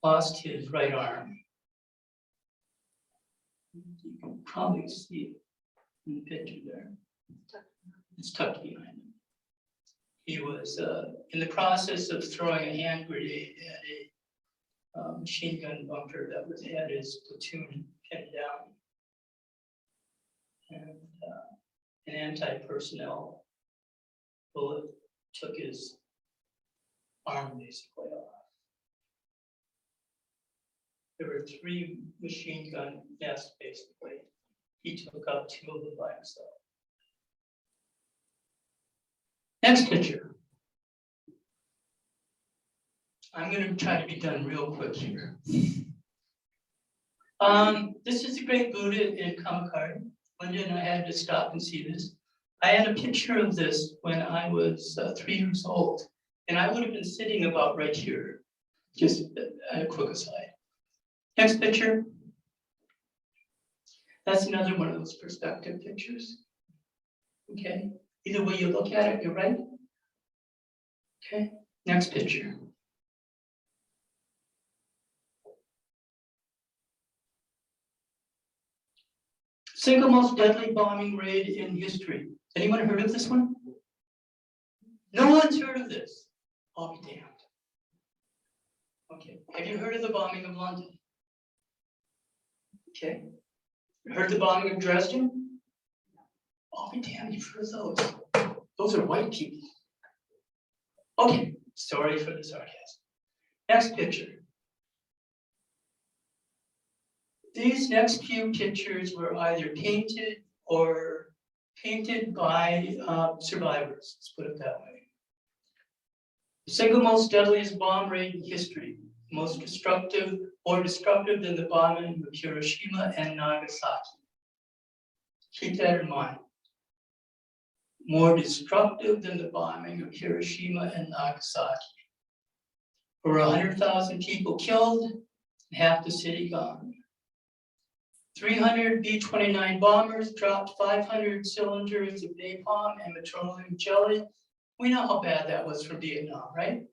lost his right arm. You can probably see it in the picture there. It's tucked behind him. He was in the process of throwing a hand grenade at a machine gun bunker that had his platoon pinned down. And an anti-personnel bullet took his arm basically off. There were 3 machine gun nests basically. He took up 2 of them by himself. Next picture. I'm going to try to be done real quick here. This is the great Buddha in Kamakari. Linda and I had to stop and see this. I had a picture of this when I was 3 years old, and I would have been sitting about right here. Just a quick aside. Next picture. That's another one of those perspective pictures. Okay, either way you look at it, you're right. Okay, next picture. Single most deadly bombing raid in history. Anyone heard of this one? No one's heard of this. I'll be damned. Okay, have you heard of the bombing of London? Okay. Heard the bombing of Dresden? I'll be damned, you've heard of those. Those are white people. Okay, sorry for the sarcasm. Next picture. These next few pictures were either painted by survivors, let's put it that way. The single most deadliest bomb raid in history, most destructive than the bombing of Hiroshima and Nagasaki. Keep that in mind. More destructive than the bombing of Hiroshima and Nagasaki. Over 100,000 people killed and half the city gone. 300 B-29 bombers dropped 500 cylinders of napalm and petroleum jelly. We know how bad that was for Vietnam, right?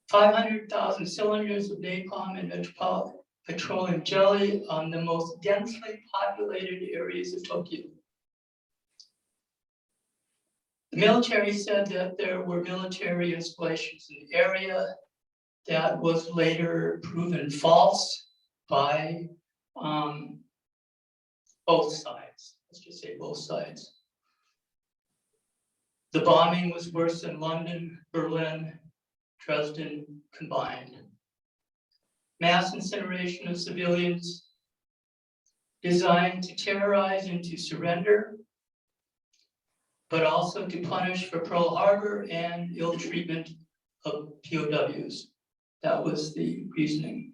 500,000 cylinders of napalm and petroleum jelly on the most densely populated areas of Tokyo. The military said that there were military installations in the area. That was later proven false by both sides. Let's just say both sides. The bombing was worse than London, Berlin, Dresden combined. Mass incineration of civilians designed to terrorize into surrender, but also to punish for Pearl Harbor and ill treatment of POWs. That was the reasoning.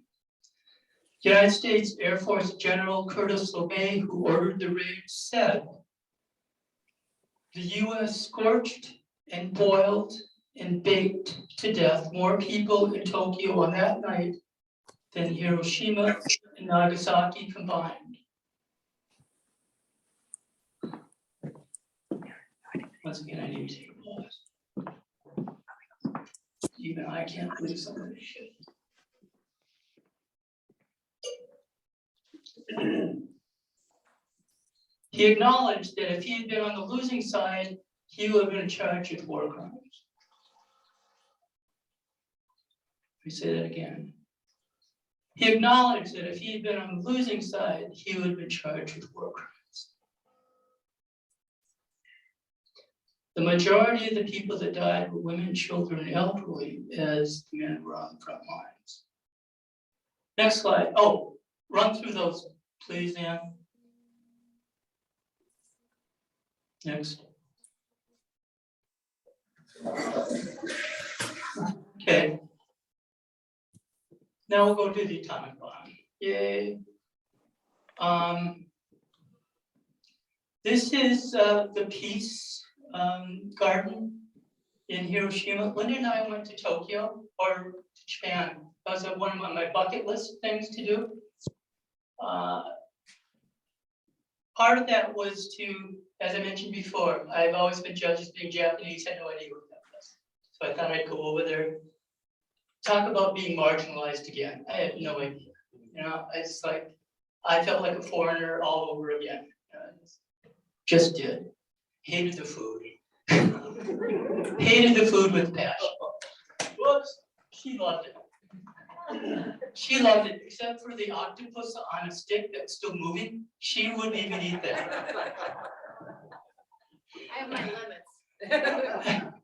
United States Air Force General Curtis LeMay, who ordered the raid, said, the US scorched and boiled and baked to death more people in Tokyo on that night than Hiroshima and Nagasaki combined. Once again, I need to take a pause. Even I can't believe some of this shit. He acknowledged that if he had been on the losing side, he would have been charged with war crimes. Let me say that again. He acknowledged that if he had been on the losing side, he would have been charged with war crimes. The majority of the people that died were women, children, and elderly, as the men were on the front lines. Next slide. Oh, run through those, please, Ann. Next. Okay. Now we'll go do the atomic bomb. Yay. This is the peace garden in Hiroshima. Linda and I went to Tokyo or to Japan. That was one of my bucket list things to do. Part of that was to, as I mentioned before, I've always been judged as being Japanese, had no idea what that was. So I thought I'd go over there, talk about being marginalized again. I had no idea. You know, it's like, I felt like a foreigner all over again. Just did. Hated the food. Hated the food with passion. Whoops, she loved it. She loved it, except for the octopus on a stick that's still moving. She wouldn't even eat that. I have my limits.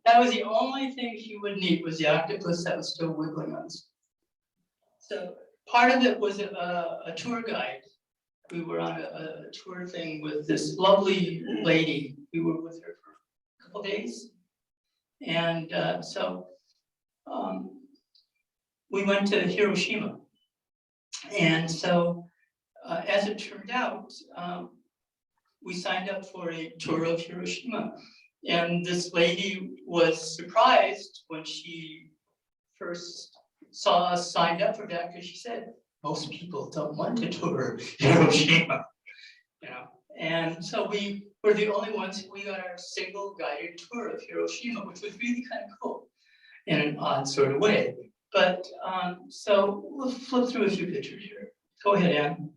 That was the only thing she wouldn't eat, was the octopus that was still wiggling on. So part of it was a tour guide. We were on a tour thing with this lovely lady. We were with her for a couple days. And we went to Hiroshima. And so as it turned out, we signed up for a tour of Hiroshima. And this lady was surprised when she first saw us signed up for that, because she said, most people don't want to tour Hiroshima, you know. And so we were the only ones. We got our single guided tour of Hiroshima, which was really kind of cool in an odd sort of way. But so we'll flip through a few pictures here. Go ahead, Ann.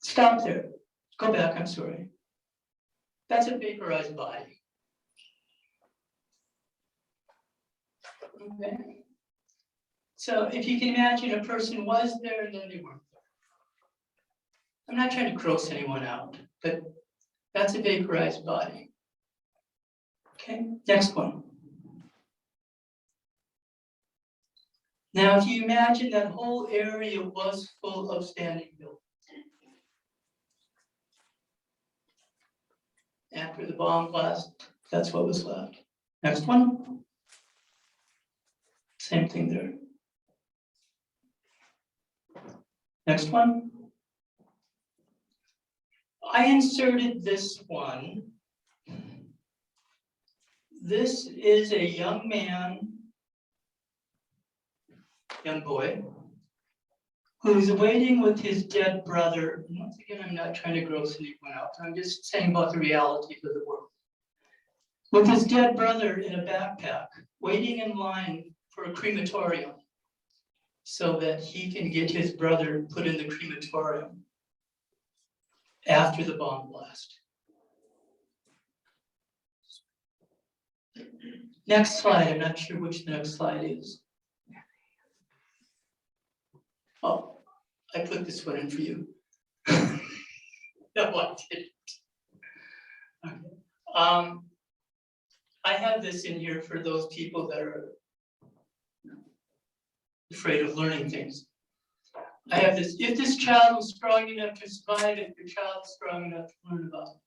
Stop there. Go back, I'm sorry. That's a vaporized body. Okay. So if you can imagine, a person was there and then they weren't there. I'm not trying to gross anyone out, but that's a vaporized body. Okay, next one. Now, if you imagine that whole area was full of standing buildings. After the bomb blast, that's what was left. Next one. Same thing there. Next one. I inserted this one. This is a young man, young boy, who's waiting with his dead brother. And once again, I'm not trying to gross anyone out. I'm just saying about the realities of the world. With his dead brother in a backpack, waiting in line for a crematorium so that he can get his brother put in the crematorium after the bomb blast. Next slide, I'm not sure which the next slide is. Oh, I put this one in for you. No, I didn't. Okay. I have this in here for those people that are afraid of learning things. I have this: if this child is strong enough to survive, if your child is strong enough to learn about it.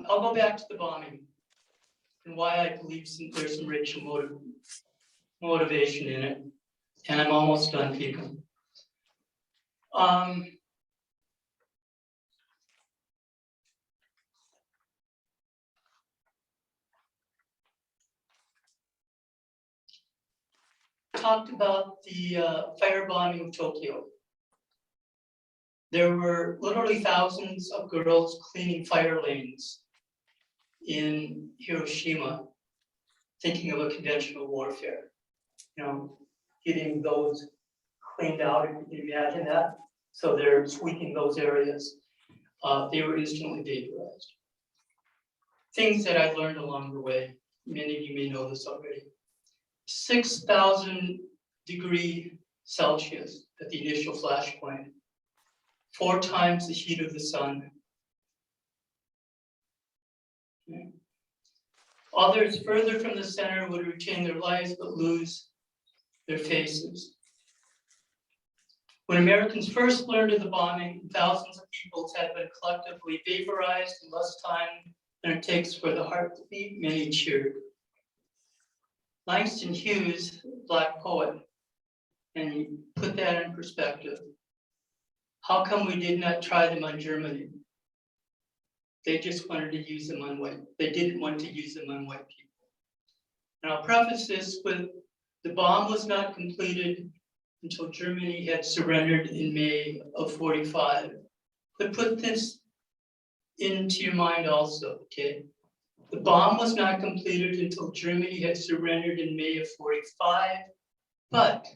I'll go back to the bombing and why I believe there's some racial motivation in it. And I'm almost done, people. Talked about the firebombing of Tokyo. There were literally thousands of girls cleaning fire lanes in Hiroshima, thinking of a conventional warfare. You know, getting those cleaned out, if you can imagine that. So they're sweeping those areas. They were instantly vaporized. Things that I learned along the way, many of you may know this already. 6,000 degrees Celsius at the initial flashpoint, 4 times the heat of the sun. Okay. Others further from the center would retain their lives but lose their faces. When Americans first learned of the bombing, thousands of people had been collectively vaporized in less time than it takes for the heart to beat. Many cheered. Langston Hughes, black poet, and he put that in perspective. How come we did not try them on Germany? They just wanted to use them on white. They didn't want to use them on white people. And I'll preface this with, the bomb was not completed until Germany had surrendered in May of 45. But put this into your mind also, okay? The bomb was not completed until Germany had surrendered in May of 45, but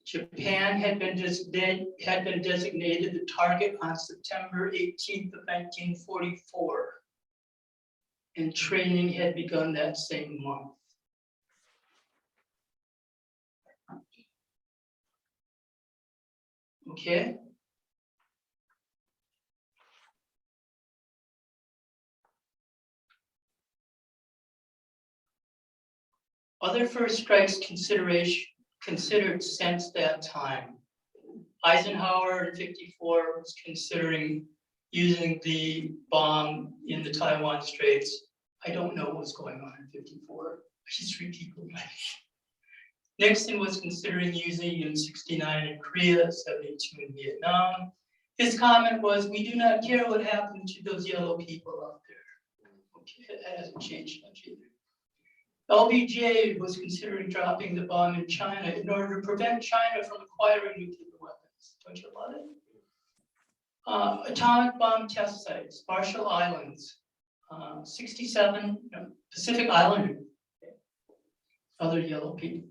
Japan had been designated the target on September 18th of 1944. and training had begun that same month. Okay? Other first strikes considered since that time. Eisenhower in '54 was considering using the bomb in the Taiwan Straits. I don't know what's going on in '54. I just read people. Nixon was considering using in '69 in Korea, '72 in Vietnam. His comment was, "We do not care what happened to those yellow people out there." Okay, that hasn't changed much either. LBJ was considering dropping the bomb in China in order to prevent China from acquiring nuclear weapons. Don't you love it? Atomic bomb test sites, Marshall Islands, 67, Pacific Islander, other yellow people.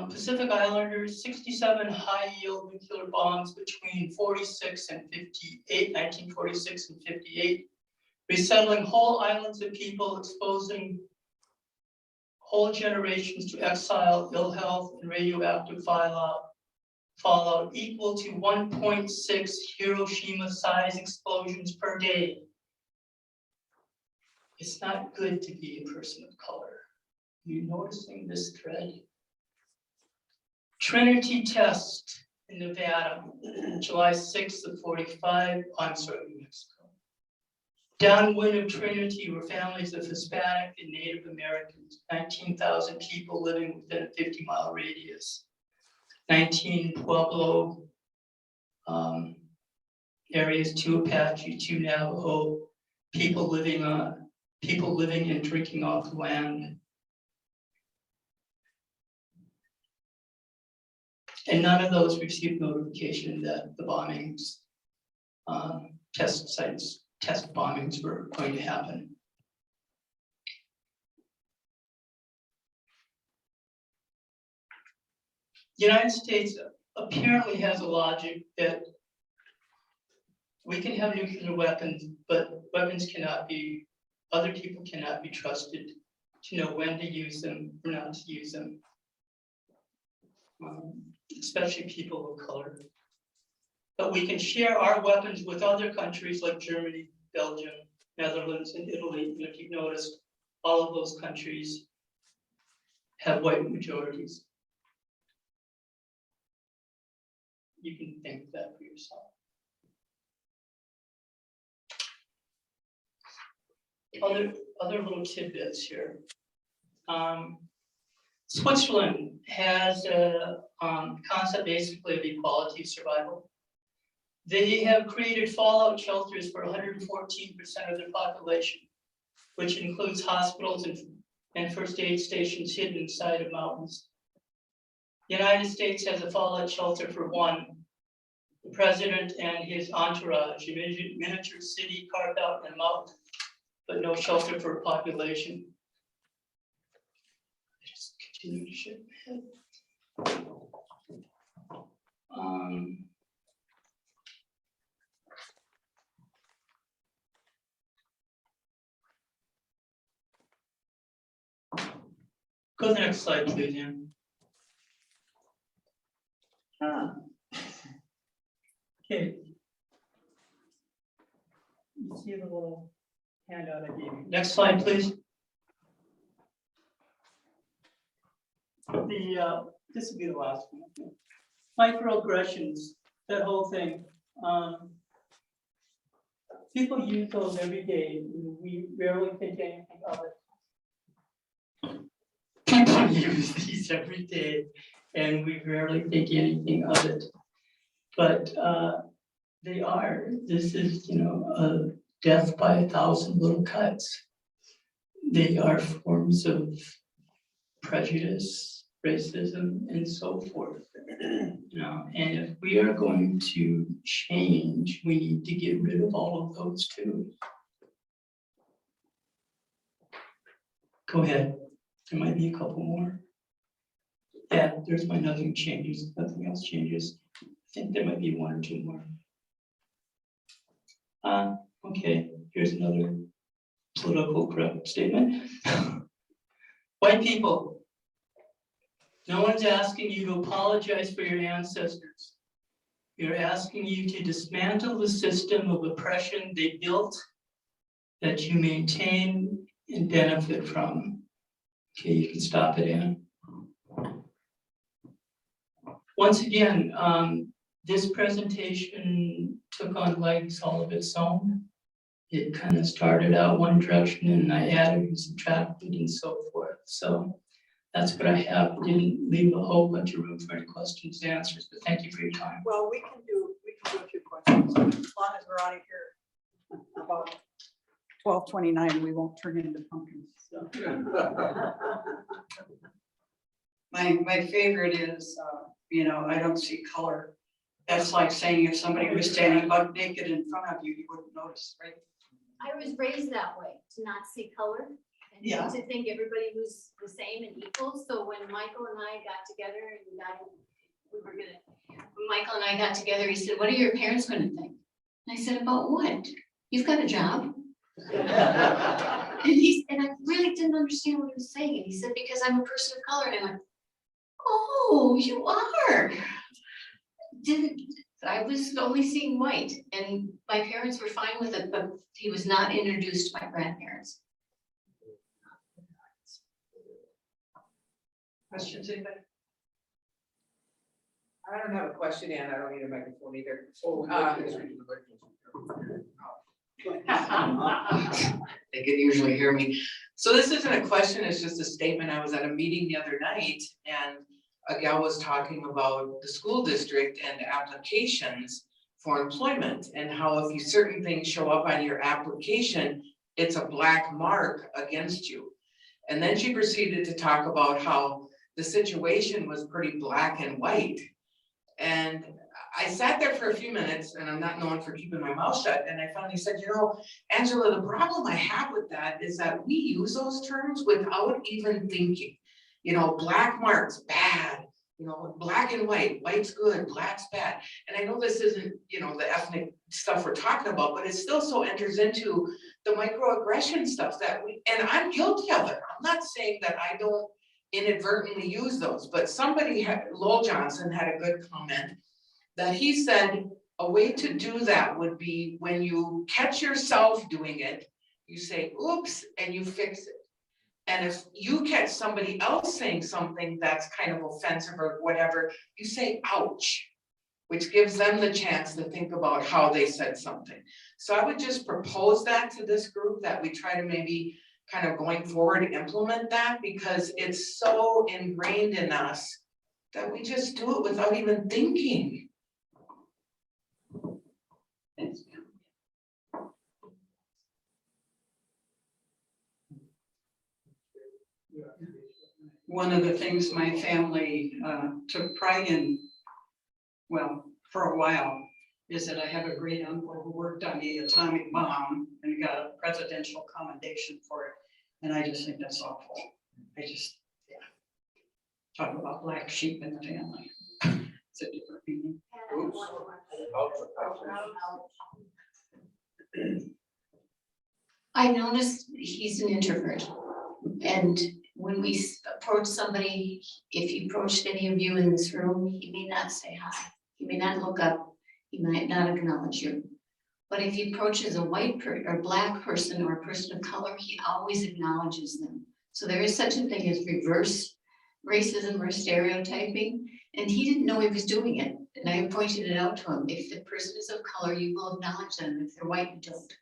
Pacific Islanders, 67 high-yield nuclear bombs between 46 and 58, 1946 and 58, resettling whole islands of people, exposing whole generations to exile, ill health, and radioactive fallout equal to 1.6 Hiroshima-sized explosions per day. It's not good to be a person of color. You're noticing this thread? Trinity test in Nevada, July 6th of 45, I'm sorry, New Mexico. Downwind of Trinity were families of Hispanic and Native Americans, 19,000 people living within a 50-mile radius. 19 Pueblo areas, 2 Apache, 2 Navajo, people living and drinking off the land. And none of those received notification that the bombings, test bombings were going to happen. The United States apparently has a logic that we can have nuclear weapons, but weapons cannot be, other people cannot be trusted to know when to use them or not to use them. Especially people of color. But we can share our weapons with other countries like Germany, Belgium, Netherlands, and Italy. And if you've noticed, all of those countries have white majorities. You can think that for yourself. Other little tidbits here. Switzerland has a concept basically of equality of survival. They have created fallout shelters for 114% of their population, which includes hospitals and first aid stations hidden inside of mountains. The United States has a fallout shelter for one. The president and his entourage, a miniature city carved out in a mountain, but no shelter for a population. Just continue to shake my head. Go to the next slide, please, Ann. Okay. You see the little handout I gave you. Next slide, please. This will be the last one. Microaggressions, that whole thing. People use those every day. We rarely think anything of it. People use these every day, and we rarely think anything of it. But they are. This is, a death by 1,000 little cuts. They are forms of prejudice, racism, and so forth. And if we are going to change, we need to get rid of all of those too. Go ahead. There might be a couple more. Yeah, there's my nothing changes. Nothing else changes. I think there might be 1 or 2 more. Okay, here's another political correct statement. White people, no one's asking you to apologize for your ancestors. We're asking you to dismantle the system of oppression they built that you maintain and benefit from. Okay, you can stop it in. Once again, this presentation took on legs all of its own. It kind of started out one direction and I added and subtracted and so forth. So that's what I have. Didn't leave a whole bunch of room for any questions and answers, but thank you for your time. Well, we can do a few questions, as long as we're out of here about 12:29, we won't turn into pumpkins. So. My favorite is, I don't see color. That's like saying if somebody was standing butt naked in front of you, you wouldn't notice, right? I was raised that way, to not see color. Yeah. And to think everybody was the same and equal. So when Michael and I got together and when Michael and I got together, he said, "What are your parents gonna think?" And I said, "About what? You've got a job." And I really didn't understand what he was saying. And he said, "Because I'm a person of color." And I went, "Oh, you are." I was only seeing white, and my parents were fine with it, but he was not introduced to my grandparents. Questions, anybody? I don't have a question, and I don't need a microphone either. They can usually hear me. So this isn't a question, it's just a statement. I was at a meeting the other night and a gal was talking about the school district and applications for employment and how if certain things show up on your application, it's a black mark against you. And then she proceeded to talk about how the situation was pretty black and white. And I sat there for a few minutes, and I'm not known for keeping my mouth shut, and I finally said, Angela, the problem I have with that is that we use those terms without even thinking. Black marks, bad, black and white, white's good, black's bad. And I know this isn't, the ethnic stuff we're talking about, but it still so enters into the microaggression stuff and I'm guilty of it. I'm not saying that I don't inadvertently use those, but Lowell Johnson had a good comment that he said a way to do that would be when you catch yourself doing it, you say, oops, and you fix it. And if you catch somebody else saying something that's kind of offensive or whatever, you say, ouch, which gives them the chance to think about how they said something. So I would just propose that to this group, that we try to maybe kind of going forward implement that, because it's so ingrained in us that we just do it without even thinking. Thanks. One of the things my family took pride in, well, for a while, is that I have a great uncle who worked on the atomic bomb and got a presidential commendation for it. And I just think that's awful. Talk about black sheep in the family. It's a different meaning. I noticed he's an introvert, and when we approach somebody, if he approached any of you in this room, he may not say hi, he may not look up, he might not acknowledge you. But if he approaches a white or black person or a person of color, he always acknowledges them. So there is such a thing as reverse racism or stereotyping, and he didn't know he was doing it. And I pointed it out to him. If the person is of color, you will acknowledge them. If they're white, you don't.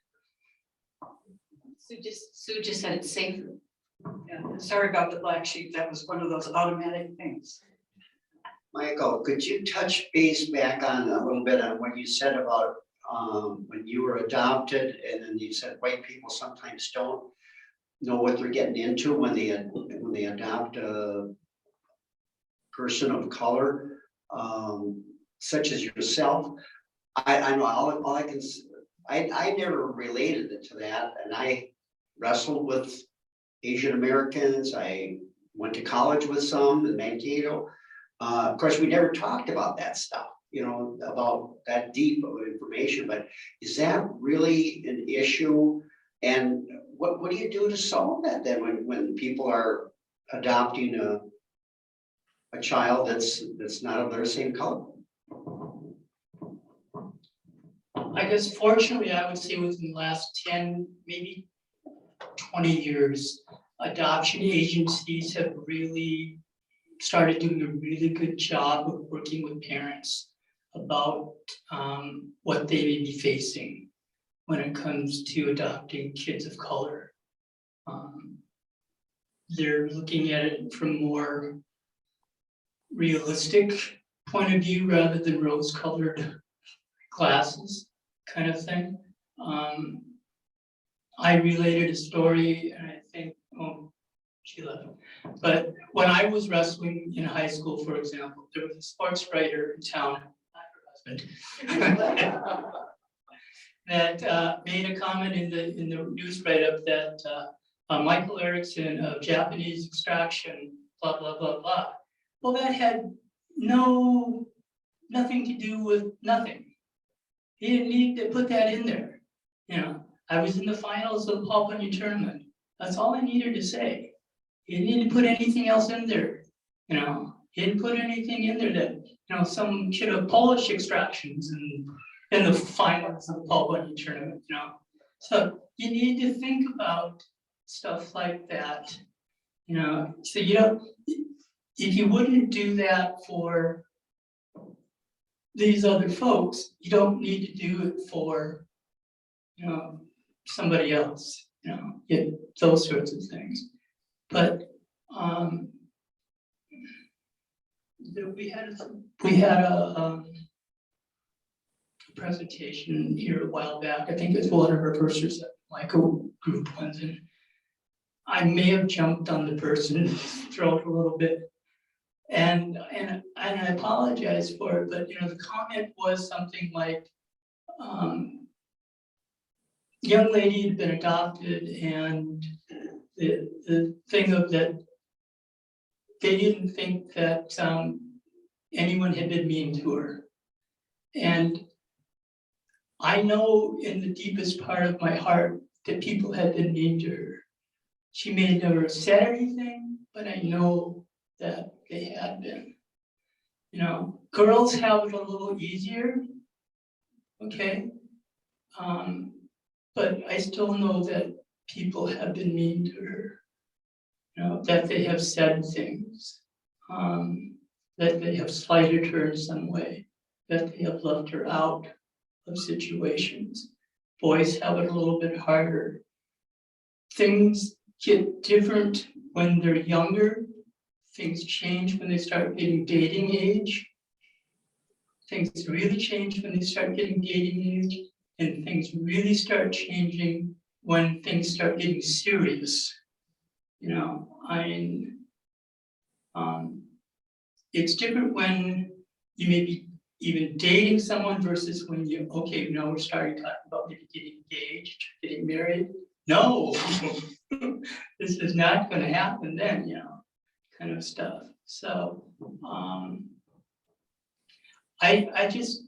Sue just said it's safer. Yeah, sorry about the black sheep. That was one of those automatic things. Michael, could you touch base back on a little bit on what you said about when you were adopted, and then you said white people sometimes don't know what they're getting into when they adopt a person of color, such as yourself. I know all I can. I never related it to that, and I wrestled with Asian Americans. I went to college with some in Mankato. Of course, we never talked about that stuff, about that deep of information, but is that really an issue? And what do you do to solve that then when people are adopting a child that's not of their same color? I guess fortunately, I would say within the last 10, maybe 20 years, adoption agencies have really started doing a really good job of working with parents about what they may be facing when it comes to adopting kids of color. They're looking at it from more realistic point of view rather than rose-colored glasses kind of thing. I related a story, and I think, oh, she left. But when I was wrestling in high school, for example, there was a sports writer in town, not her husband, that made a comment in the news write-up that Michael Erickson of Japanese extraction, blah, blah, blah, blah. Well, that had nothing to do with nothing. He didn't need to put that in there. You know, I was in the finals of the Paul Bunyan tournament. That's all I needed to say. He didn't need to put anything else in there. You know, he didn't put anything in there that, you know, some kid of Polish extractions and in the finals of the Paul Bunyan tournament, you know. So you need to think about stuff like that. You know, so you don't, if you wouldn't do that for these other folks, you don't need to do it for, you know, somebody else, you know, those sorts of things. But we had a presentation here a while back. I think it's one of our posters that Micah group ones, and I may have jumped on the person's throat a little bit. And I apologize for it, but you know, the comment was something like, young lady had been adopted, and the thing of that, they didn't think that anyone had been mean to her. And I know in the deepest part of my heart that people had been mean to her. She may have never said anything, but I know that they had been. You know, girls have it a little easier, okay? But I still know that people have been mean to her. You know, that they have said things, that they have slighted her in some way, that they have left her out of situations. Boys have it a little bit harder. Things get different when they're younger. Things change when they start getting dating age. Things really change when they start getting dating age. And things really start changing when things start getting serious. You know, it's different when you may be even dating someone versus when you, okay, you know, we're starting talking about maybe getting engaged, getting married. No, this is not going to happen then, you know, kind of stuff. So I just,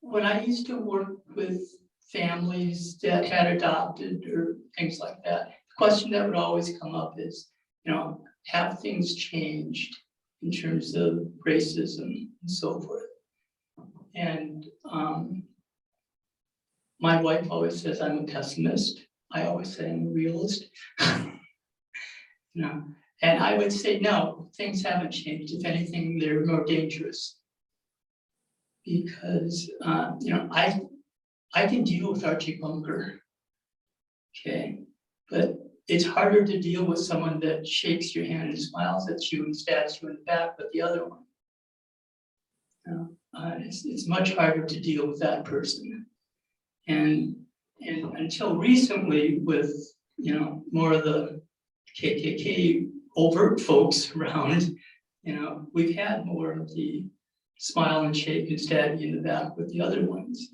when I used to work with families that had adopted or things like that, the question that would always come up is, you know, have things changed in terms of racism and so forth? And my wife always says I'm a pessimist. I always say I'm a realist. You know, and I would say no, things haven't changed. If anything, they're more dangerous. Because you know, I can deal with Archie Bunker, okay, but it's harder to deal with someone that shakes your hand and smiles at you and stabs you in the back with the other one. You know, it's much harder to deal with that person. And until recently, with you know more of the KKK overt folks around, you know, we've had more of the smile and shake and stab you in the back with the other ones.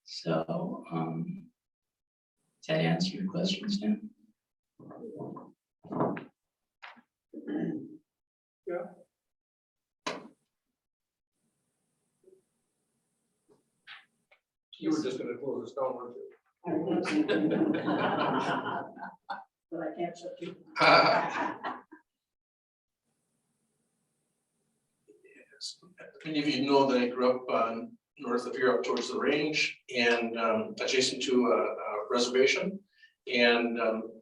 So, does that answer your question, Sam? Yeah. You were just gonna close this down, weren't you? But I can't shut you. Many of you know that I grew up north of here, up towards the range, and adjacent to a reservation. And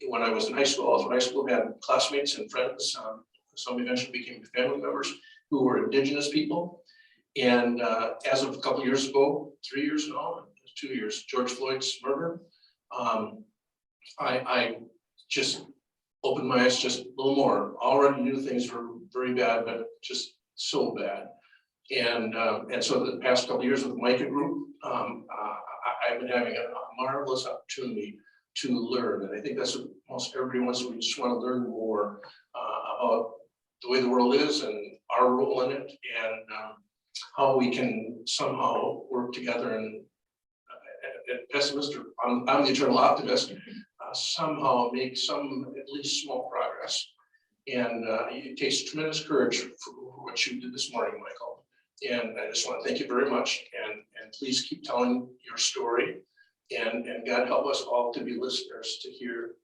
when I was in high school, also high school, had classmates and friends. Some eventually became family members who were indigenous people. And as of a couple of years ago, 3 years now, 2 years, George Floyd's murder, I just opened my eyes just a little more. Already knew things were very bad, but just so bad. And so the past couple of years with the Micah group, I've been having a marvelous opportunity to learn. And I think that's what most everybody wants. We just want to learn more about the way the world is and our role in it, and how we can somehow work together. And pessimist, or I'm the eternal optimist, somehow make some at least small progress. And it takes tremendous courage for what you did this morning, Michael. And I just want to thank you very much. And please keep telling your story. And God help us all to be listeners to hear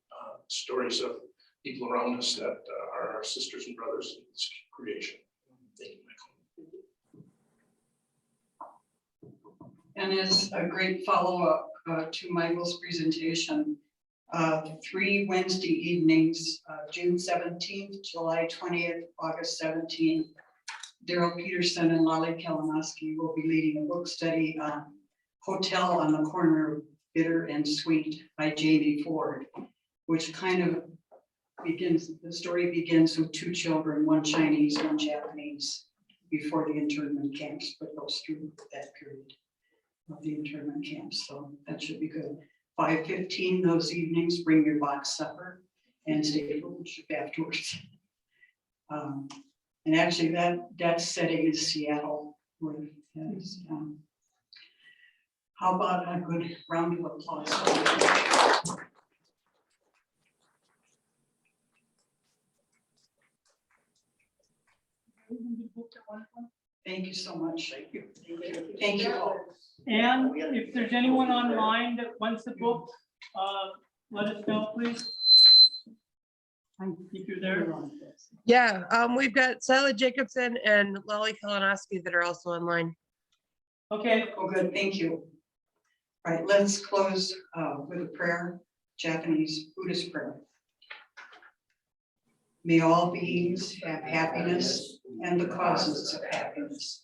stories of people around us that are our sisters and brothers in this creation. Thank you, Michael. And as a great follow-up to Michael's presentation, 3 Wednesday evenings, June 17th, July 20th, August 17th, Daryl Peterson and Lolly Kalinowski will be leading a book study on Hotel on the Corner of Bitter and Sweet by Jamie Ford, which kind of begins, the story begins with 2 children, 1 Chinese, 1 Japanese, before the internment camps, but goes through that period of the internment camps. So that should be good. 5:15 those evenings, bring your box supper and stay for worship afterwards. And actually that setting is Seattle. Where it is, how about a good round of applause? Thank you so much. Thank you. Thank you all. And if there's anyone online that wants the book, let us know, please. If you're there. Yeah, we've got Sally Jacobson and Lolly Kalinowski that are also online. Okay. Oh, good, thank you. All right, let's close with a prayer, Japanese Buddhist prayer. May all beings have happiness and the causes of happiness.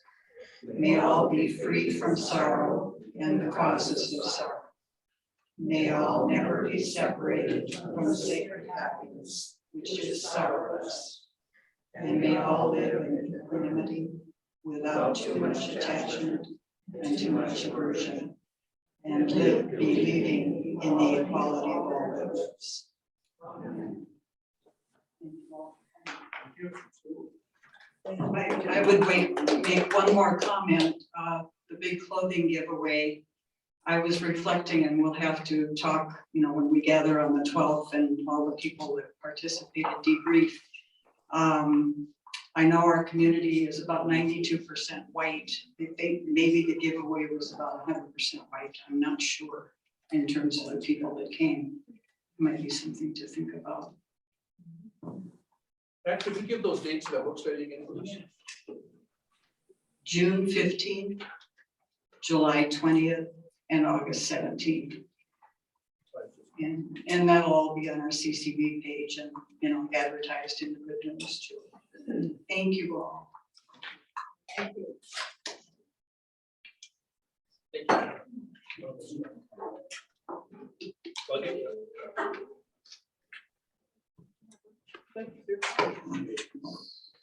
May all be free from sorrow and the causes of sorrow. May all never be separated from sacred happiness, which is sorrowless. And may all live in equanimity without too much attachment and too much aversion, and live believing in the equality of all lives. Amen. I would make one more comment. The big clothing giveaway, I was reflecting, and we'll have to talk, when we gather on the 12th and all the people that participated debrief. I know our community is about 92% white. I think maybe the giveaway was about 100% white. I'm not sure in terms of the people that came. Might be something to think about. Could you give those dates of that book study again, please? June 15th, July 20th, and August 17th. And that'll all be on our CCB page and, advertised in the good news too. Thank you all. Thank you. Thank you.